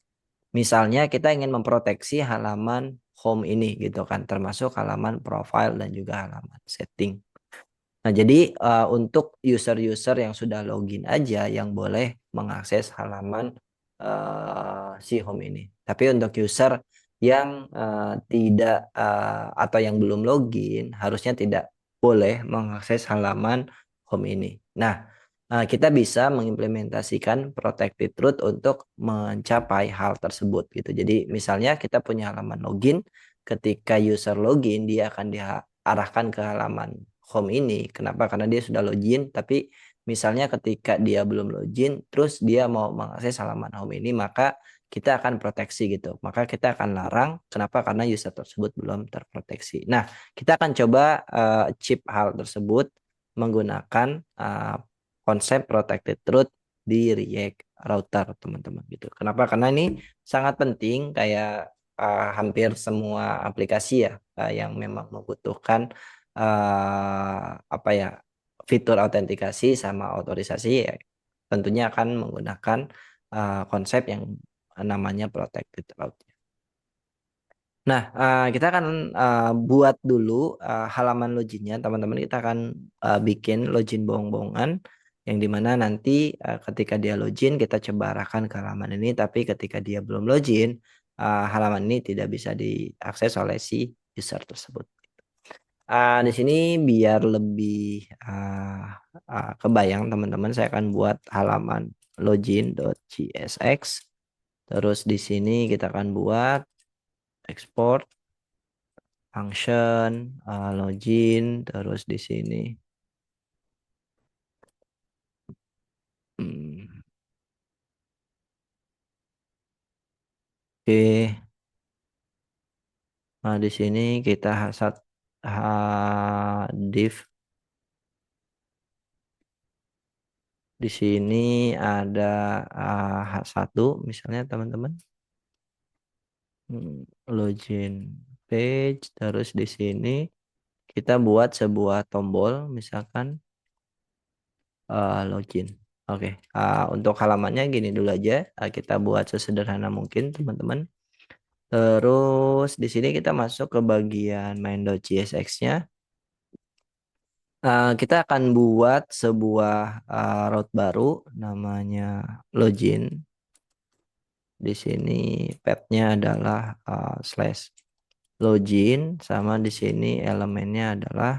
Misalnya kita ingin memproteksi halaman home ini gitu kan, termasuk halaman profile dan juga halaman setting. Nah, jadi untuk user-user yang sudah login aja yang boleh mengakses halaman si home ini. Tapi untuk user yang tidak atau yang belum login harusnya tidak boleh mengakses halaman home ini. Nah, kita bisa mengimplementasikan protected route untuk mencapai hal tersebut gitu. Jadi misalnya kita punya halaman login, ketika user login dia akan diarahkan ke halaman home ini. Kenapa? Karena dia sudah login, tapi misalnya ketika dia belum login, terus dia mau mengakses halaman home ini, maka kita akan proteksi gitu. Maka kita akan larang. Kenapa? Karena user tersebut belum terproteksi. Nah, kita akan coba chip hal tersebut menggunakan konsep protected route di React Router, teman-teman gitu. Kenapa? Karena ini sangat penting kayak hampir semua aplikasi ya yang memang membutuhkan apa ya fitur autentikasi sama otorisasi ya tentunya akan menggunakan konsep yang namanya protected route. Nah, kita akan buat dulu halaman loginnya, teman-teman. Kita akan bikin login bohong-bohongan yang dimana nanti ketika dia login kita coba arahkan ke halaman ini, tapi ketika dia belum login, halaman ini tidak bisa diakses oleh si user tersebut. Di sini biar lebih kebayang teman-teman, saya akan buat halaman login.csx. Terus di sini kita akan buat export function login. Terus di sini hmm, oke. Nah, di sini kita div. Di sini ada H1 misalnya teman-teman. Login page. Terus di sini kita buat sebuah tombol misalkan login. Oke, untuk halamannya gini dulu aja. Kita buat sesederhana mungkin teman-teman. Terus di sini kita masuk ke bagian main.csx-nya. Kita akan buat sebuah route baru namanya login. Di sini path-nya adalah slash login, sama di sini elemennya adalah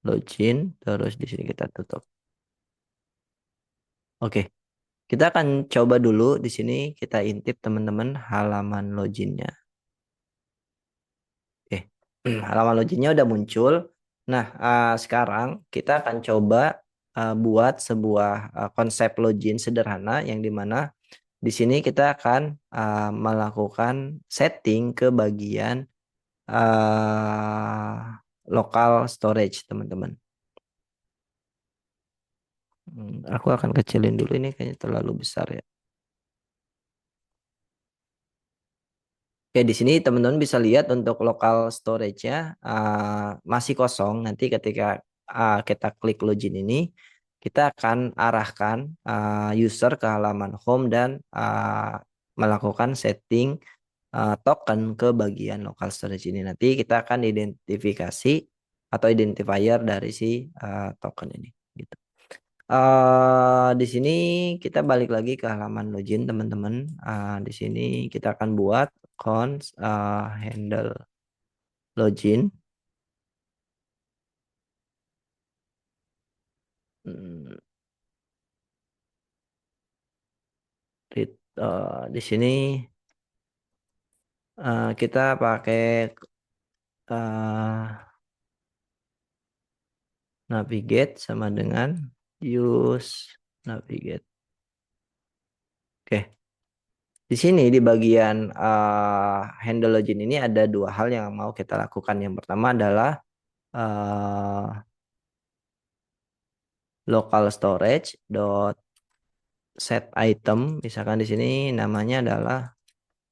login. Terus di sini kita tutup. Oke, kita akan coba dulu di sini kita intip teman-teman halaman loginnya. Oke, halaman loginnya udah muncul. Nah, sekarang kita akan coba buat sebuah konsep login sederhana yang dimana di sini kita akan melakukan setting ke bagian local storage, teman-teman. Aku akan kecilin dulu, ini kayaknya terlalu besar ya. Oke, di sini teman-teman bisa lihat untuk local storage-nya masih kosong. Nanti ketika kita klik login ini, kita akan arahkan user ke halaman home dan melakukan setting token ke bagian local storage ini. Nanti kita akan identifikasi atau identifier dari si token ini. Gitu. Di sini kita balik lagi ke halaman login teman-teman. Di sini kita akan buat cons handle login. Hmm, Di sini kita pakai uh, navigate sama dengan use navigate. Oke. Di sini di bagian handle login ini ada dua hal yang mau kita lakukan. Yang pertama adalah uh, local storage dot set item. Misalkan di sini namanya adalah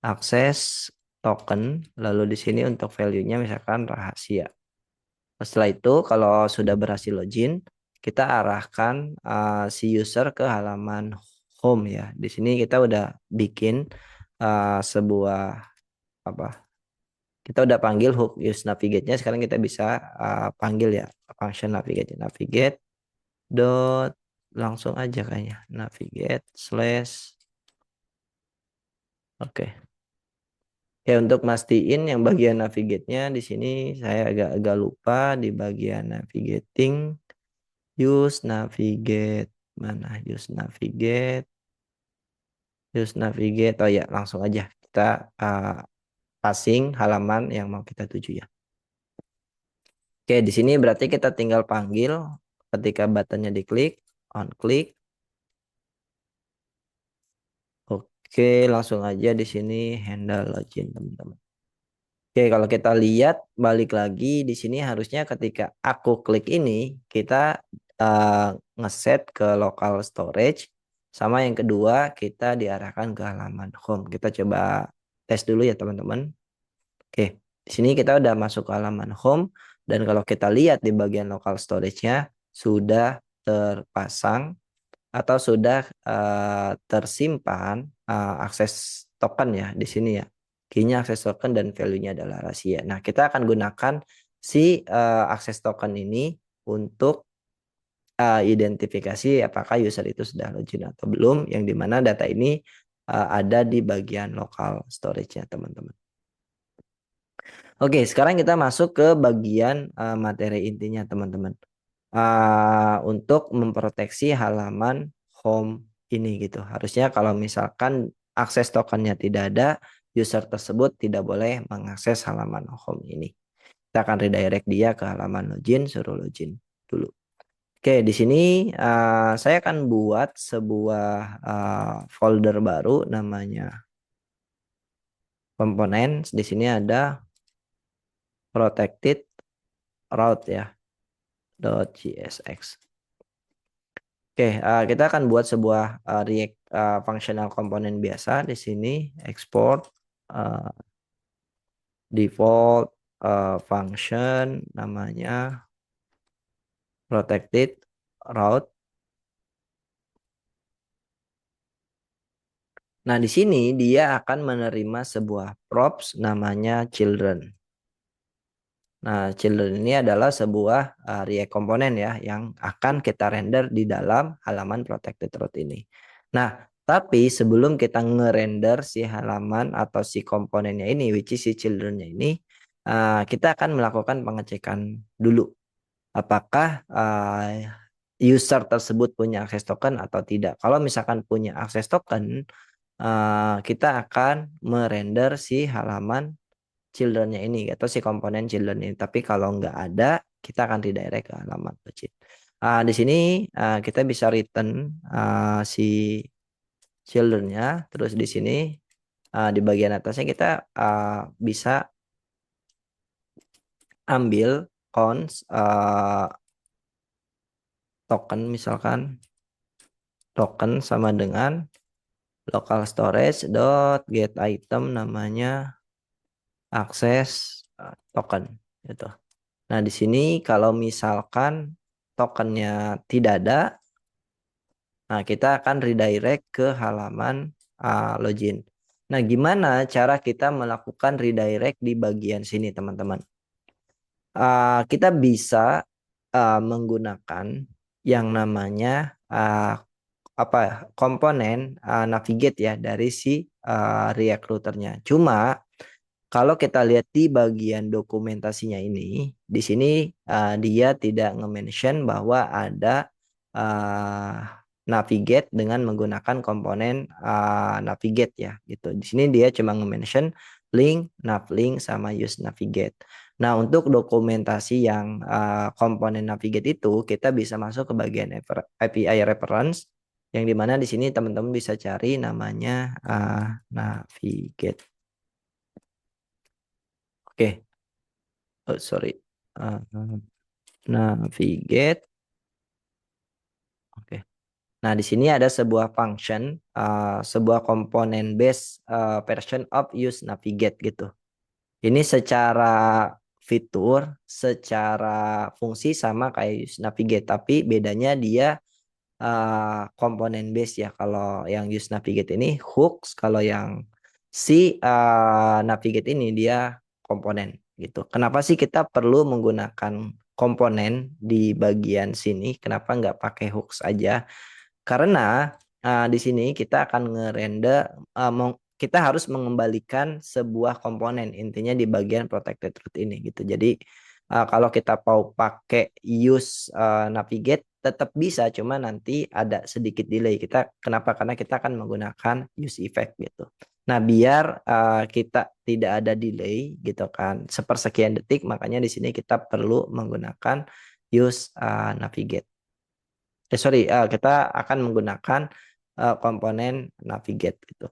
akses token. Lalu di sini untuk value-nya misalkan rahasia. Setelah itu kalau sudah berhasil login, kita arahkan si user ke halaman home ya. Di sini kita udah bikin sebuah apa? Kita udah panggil hook use navigate-nya. Sekarang kita bisa panggil ya function navigate. Navigate dot langsung aja kayaknya navigate slash. Oke. Ya untuk mastiin yang bagian navigate-nya di sini saya agak lupa di bagian navigating use navigate mana use navigate oh ya langsung aja kita passing halaman yang mau kita tuju ya. Oke, di sini berarti kita tinggal panggil ketika buttonnya diklik, on klik. Oke, langsung aja di sini handle login teman-teman. Oke, kalau kita lihat balik lagi di sini harusnya ketika aku klik ini kita ngeset ke local storage sama yang kedua kita diarahkan ke halaman home. Kita coba tes dulu ya teman-teman. Oke, di sini kita udah masuk ke halaman home dan kalau kita lihat di bagian local storage-nya sudah terpasang atau sudah tersimpan akses token ya di sini ya. Key-nya akses token dan value-nya adalah rahasia. Nah, kita akan gunakan si akses token ini untuk identifikasi apakah user itu sudah login atau belum, yang dimana data ini ada di bagian local storage-nya teman-teman. Oke, sekarang kita masuk ke bagian materi intinya teman-teman. Untuk memproteksi halaman home ini gitu. Harusnya kalau misalkan akses tokennya tidak ada, user tersebut tidak boleh mengakses halaman home ini. Kita akan redirect dia ke halaman login, suruh login dulu. Oke, di sini saya akan buat sebuah folder baru namanya komponen. Di sini ada protected route ya, .csx. Oke, kita akan buat sebuah React functional komponen biasa di sini export uh, default function namanya protected route. Nah, di sini dia akan menerima sebuah props namanya children. Nah, children ini adalah sebuah React komponen ya yang akan kita render di dalam halaman protected route ini. Nah, tapi sebelum kita nge-render si halaman atau si komponennya ini, which is si childrennya ini, kita akan melakukan pengecekan dulu. Apakah user tersebut punya akses token atau tidak. Kalau misalkan punya akses token, kita akan merender si halaman childrennya ini atau si komponen children ini. Tapi kalau nggak ada, kita akan redirect ke halaman login. Di sini kita bisa return si childrennya. Terus di sini di bagian atasnya kita bisa ambil cons token misalkan token sama dengan local storage dot get item namanya akses token gitu. Nah, di sini kalau misalkan tokennya tidak ada, nah kita akan redirect ke halaman login. Nah, gimana cara kita melakukan redirect di bagian sini, teman-teman? Kita bisa menggunakan yang namanya apa komponen navigate ya dari si React routernya. Cuma kalau kita lihat di bagian dokumentasinya ini, di sini dia tidak nge-mention bahwa ada uh, navigate dengan menggunakan komponen navigate ya gitu. Di sini dia cuma nge-mention link, navlink sama use navigate. Nah, untuk dokumentasi yang komponen navigate itu kita bisa masuk ke bagian API reference yang dimana di sini teman-teman bisa cari namanya navigate. Oke. Oh, sorry. Navigate. Oke. Nah, di sini ada sebuah function, sebuah komponen base version of use navigate gitu. Ini secara fitur, secara fungsi sama kayak use navigate, tapi bedanya dia komponen base ya. Kalau yang use navigate ini hooks, kalau yang si navigate ini dia komponen gitu. Kenapa sih kita perlu menggunakan komponen di bagian sini? Kenapa nggak pakai hooks aja? Karena di sini kita akan ngerender, kita harus mengembalikan sebuah komponen intinya di bagian protected root ini gitu. Jadi kalau kita mau pakai use navigate tetap bisa, cuma nanti ada sedikit delay. Kenapa? Karena kita akan menggunakan use effect gitu. Nah, biar kita tidak ada delay gitu kan, sepersekian detik, makanya di sini kita perlu menggunakan use navigate. Kita akan menggunakan komponen navigate gitu.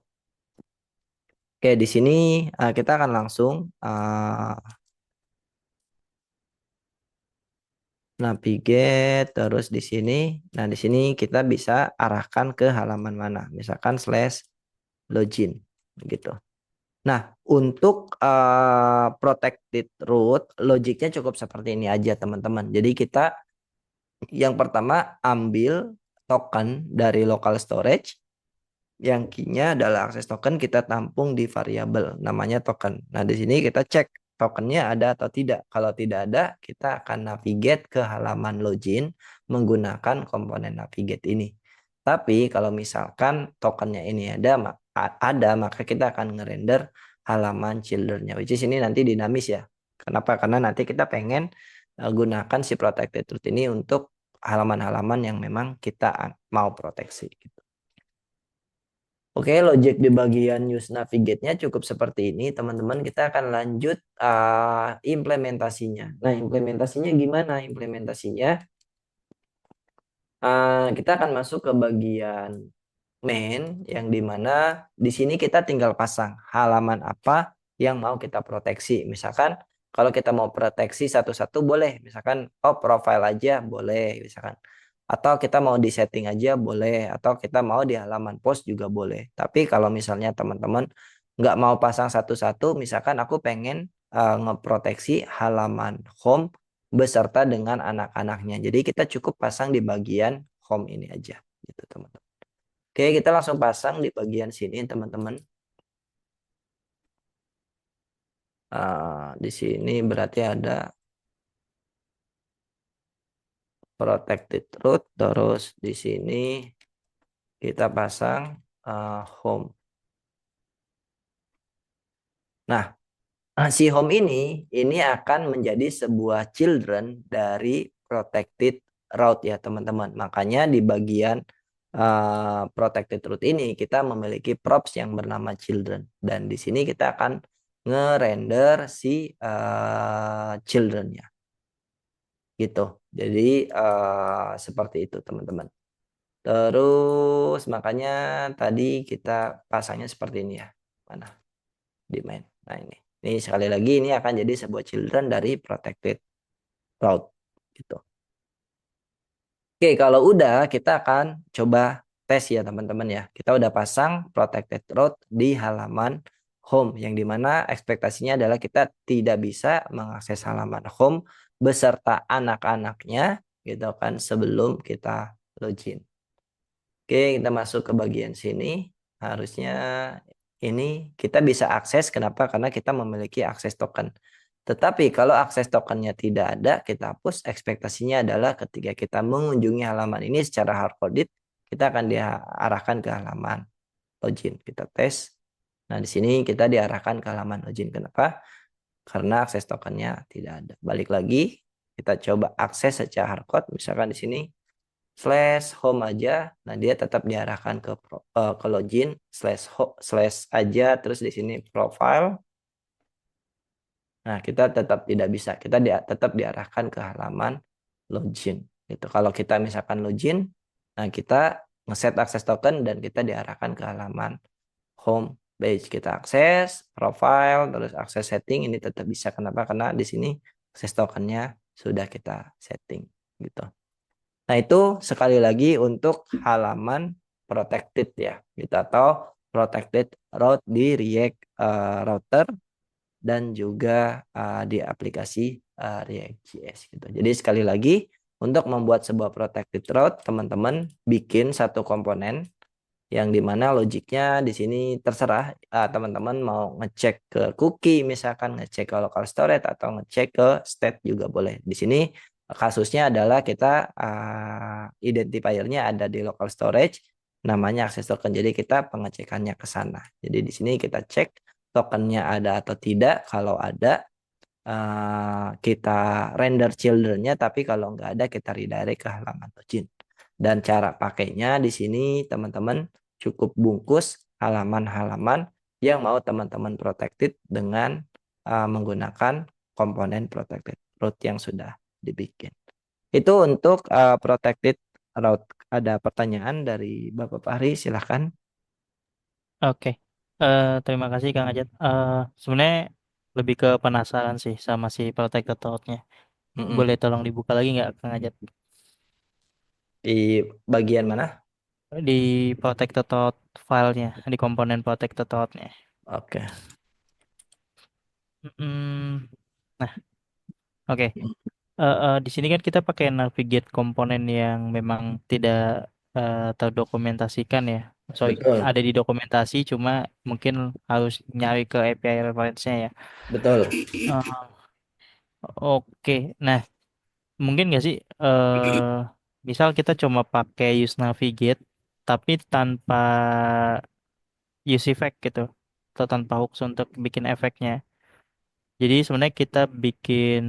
Oke, di sini kita akan langsung navigate terus di sini. Nah, di sini kita bisa arahkan ke halaman mana, misalkan /login gitu. Nah, untuk protected root, logiknya cukup seperti ini aja teman-teman. Jadi kita yang pertama ambil token dari local storage, yang key-nya adalah akses token, kita tampung di variabel namanya token. Nah, di sini kita cek tokennya ada atau tidak. Kalau tidak ada, kita akan navigate ke halaman login menggunakan komponen navigate ini. Tapi kalau misalkan tokennya ini ada, maka kita akan ngerender halaman children-nya, which is ini nanti dinamis ya. Kenapa? Karena nanti kita pengen gunakan si protected root ini untuk halaman-halaman yang memang kita mau proteksi gitu. Oke, logic di bagian use navigate-nya cukup seperti ini, teman-teman. Kita akan lanjut implementasinya. Nah, implementasinya gimana? Implementasinya kita akan masuk ke bagian main, yang dimana di sini kita tinggal pasang halaman apa yang mau kita proteksi. Misalkan kalau kita mau proteksi satu-satu boleh, misalkan profile aja boleh, misalkan. Atau kita mau di setting aja boleh, atau kita mau di halaman post juga boleh. Tapi kalau misalnya teman-teman nggak mau pasang satu-satu, misalkan aku pengen ngeproteksi halaman home beserta dengan anak-anaknya. Jadi kita cukup pasang di bagian home ini aja gitu teman-teman. Oke, kita langsung pasang di bagian sini teman-teman. Di sini berarti ada protected root, terus di sini kita pasang home. Nah, si home ini akan menjadi sebuah children dari protected root ya teman-teman. Makanya di bagian protected root ini kita memiliki props yang bernama children, dan di sini kita akan ngerender si childrennya gitu. Jadi seperti itu teman-teman. Terus makanya tadi kita pasangnya seperti ini ya. Mana? Di main. Nah, ini sekali lagi ini akan jadi sebuah children dari protected route gitu. Oke, kalau udah kita akan coba tes ya teman-teman ya. Kita udah pasang protected route di halaman home, yang dimana ekspektasinya adalah kita tidak bisa mengakses halaman home beserta anak-anaknya gitu kan sebelum kita login. Oke, kita masuk ke bagian sini. Harusnya ini kita bisa akses. Kenapa? Karena kita memiliki akses token. Tetapi kalau akses tokennya tidak ada, kita hapus. Ekspektasinya adalah ketika kita mengunjungi halaman ini secara hardcoded, kita akan diarahkan ke halaman login. Kita tes. Nah, di sini kita diarahkan ke halaman login. Kenapa? Karena akses tokennya tidak ada. Balik lagi, kita coba akses secara hardcode. Misalkan di sini slash home aja, nah dia tetap diarahkan ke login slash slash aja, terus di sini profile. Nah, kita tetap tidak bisa, kita tetap diarahkan ke halaman login gitu. Kalau kita misalkan login, nah kita ngeset akses token dan kita diarahkan ke halaman home page. Kita akses profile, terus akses setting ini tetap bisa. Kenapa? Karena di sini akses tokennya sudah kita setting gitu. Nah, itu sekali lagi untuk halaman protected ya, gitu, atau protected route di React router dan juga di aplikasi React.js gitu. Jadi sekali lagi untuk membuat sebuah protected route, teman-teman bikin satu komponen yang dimana logiknya di sini terserah teman-teman mau ngecek ke cookie, misalkan ngecek ke local storage atau ngecek ke state juga boleh. Di sini kasusnya adalah kita identifiernya ada di local storage, namanya access token. Jadi kita pengecekannya ke sana. Jadi di sini kita cek tokennya ada atau tidak. Kalau ada kita render children-nya, tapi kalau nggak ada kita redirect ke halaman login. Dan cara pakainya di sini teman-teman cukup bungkus halaman-halaman yang mau teman-teman protected dengan menggunakan komponen protected route yang sudah dibikin. Itu untuk protected route. Ada pertanyaan dari Bapak Fahri, silahkan. Oke. Terima kasih Kang Ajat. Sebenarnya lebih ke penasaran sih sama si protected route-nya. Mm-mm. Boleh tolong dibuka lagi nggak Kang Ajat? Di bagian mana? Di protected route filenya, di komponen protected route-nya. Oke. Mm, Nah, oke. Di sini kan kita pakai navigate komponen yang memang tidak terdokumentasikan ya. Sorry, Betul, ada di dokumentasi cuma mungkin harus nyari ke API reference-nya ya. betul. Eh, oke, nah mungkin nggak sih misal kita cuma pakai use navigate tapi tanpa use effect gitu atau tanpa hooks untuk bikin efeknya. Jadi sebenarnya kita bikin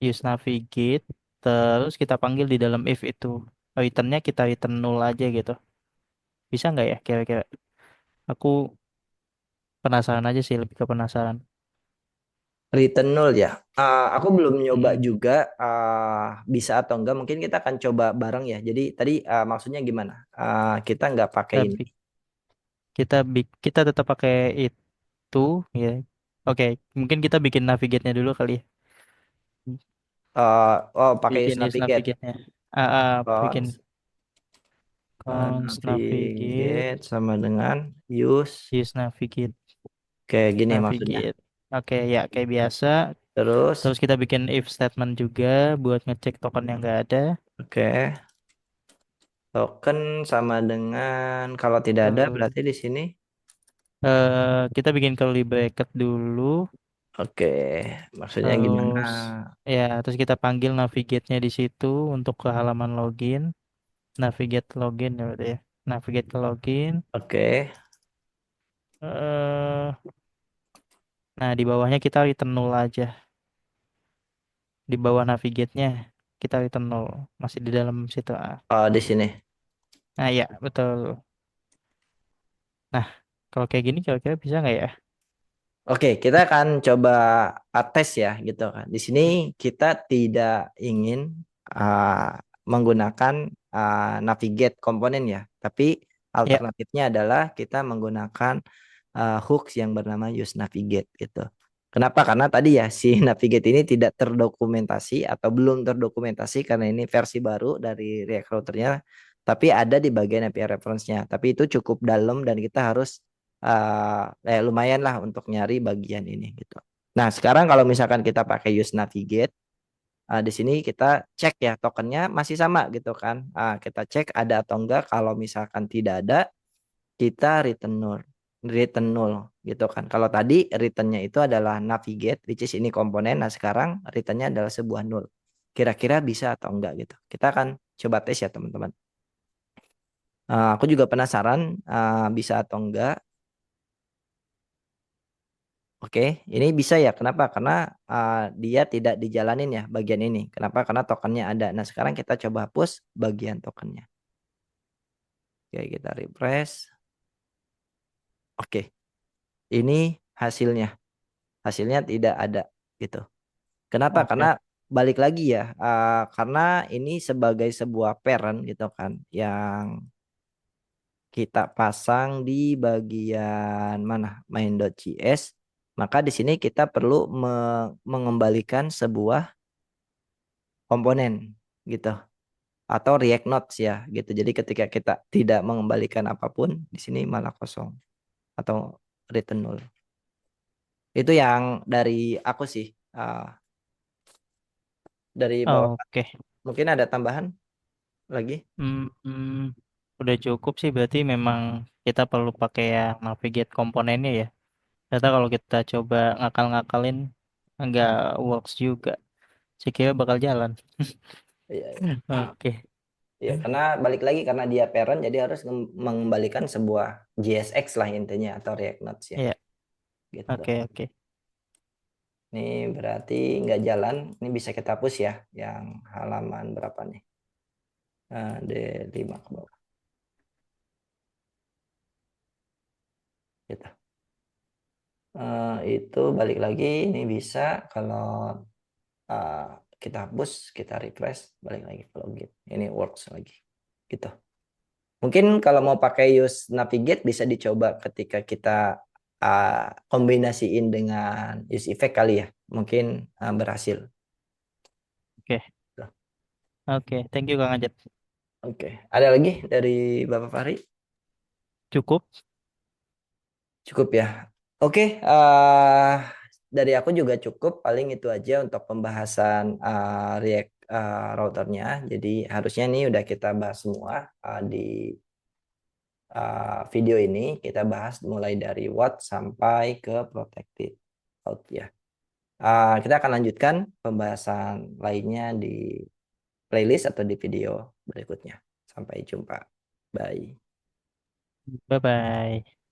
use navigate, terus kita panggil di dalam if itu. Returnnya kita return null aja gitu. Bisa nggak ya kira-kira? Aku penasaran aja sih, lebih ke penasaran. Return null ya. Aku belum nyoba Mm-mm. juga bisa atau enggak. Mungkin kita akan coba bareng ya. Jadi tadi maksudnya gimana? Kita nggak pakai Kita ini. bi- kita tetap pakai itu ya. Oke, mungkin kita bikin navigate-nya dulu kali ya. Oh, pakai use Bikin use navigate. navigate-nya. Bikin Cons cons navigate, navigate sama dengan use. use navigate, Kayak gini maksudnya. navigate. Oke, ya kayak biasa. Terus, Terus kita bikin if statement juga buat ngecek token yang nggak ada. oke. Token sama dengan kalau tidak ada Terus berarti di sini. kita bikin curly bracket dulu. Oke. Maksudnya gimana? Terus ya, terus kita panggil navigate-nya di situ untuk ke halaman login. Navigate login ya udah ya. Navigate ke login. Oke. eh nah, di bawahnya kita return null aja. Di bawah navigate-nya kita return null. Masih di dalam situ. Oh, di sini. Nah, ya betul. Nah, kalau kayak gini kira-kira bisa nggak ya? Oke, kita akan coba tes ya gitu kan. Di sini kita tidak ingin menggunakan navigate komponen ya, tapi Ya, alternatifnya adalah kita menggunakan hooks yang bernama use navigate gitu. Kenapa? Karena tadi ya si navigate ini tidak terdokumentasi atau belum terdokumentasi karena ini versi baru dari React Router-nya, tapi ada di bagian API reference-nya. Tapi itu cukup dalam dan kita harus lumayan lah untuk nyari bagian ini gitu. Nah, sekarang kalau misalkan kita pakai use navigate, di sini kita cek ya tokennya masih sama gitu kan. Kita cek ada atau enggak. Kalau misalkan tidak ada, kita return null gitu kan. Kalau tadi returnnya itu adalah navigate, which is ini komponen. Nah, sekarang returnnya adalah sebuah null. Kira-kira bisa atau enggak gitu. Kita akan coba tes ya teman-teman. Aku juga penasaran bisa atau enggak. Oke, ini bisa ya. Kenapa? Karena dia tidak dijalanin ya bagian ini. Kenapa? Karena tokennya ada. Nah, sekarang kita coba hapus bagian tokennya. Oke, kita refresh. Oke, ini hasilnya. Hasilnya tidak ada gitu. Kenapa? Karena Oke. balik lagi ya, karena ini sebagai sebuah parent gitu kan, yang kita pasang di bagian mana main.js, maka di sini kita perlu mengembalikan sebuah komponen gitu atau React Notes ya gitu. Jadi ketika kita tidak mengembalikan apapun di sini malah kosong atau return null. Itu yang dari aku sih. Dari bawah Oke. mungkin ada tambahan lagi. Udah cukup sih, berarti memang kita perlu pakai yang navigate komponennya ya. Ternyata kalau kita coba ngakal-ngakalin nggak works juga. Saya kira bakal jalan. Iya, iya. Oke. Iya, karena balik lagi karena dia parent jadi harus mengembalikan sebuah JSX lah intinya atau React Notes ya Iya. gitu. Oke, oke. Ini berarti nggak jalan. Ini bisa kita hapus ya yang halaman berapa nih? D5 ke bawah gitu. Itu balik lagi ini bisa kalau eh, kita hapus, kita refresh, balik lagi ke login. Ini works lagi gitu. Mungkin kalau mau pakai use navigate bisa dicoba ketika kita kombinasiin dengan use effect kali ya. Mungkin berhasil. Oke. Oke, thank you Kang Ajat. Oke. Ada lagi dari Bapak Fahri? Cukup. Cukup ya. Oke, dari aku juga cukup. Paling itu aja untuk pembahasan React routernya. Jadi harusnya ini udah kita bahas semua di video ini. Kita bahas mulai dari what sampai ke protected out ya. Kita akan lanjutkan pembahasan lainnya di playlist atau di video berikutnya. Sampai jumpa. Bye. Bye-bye.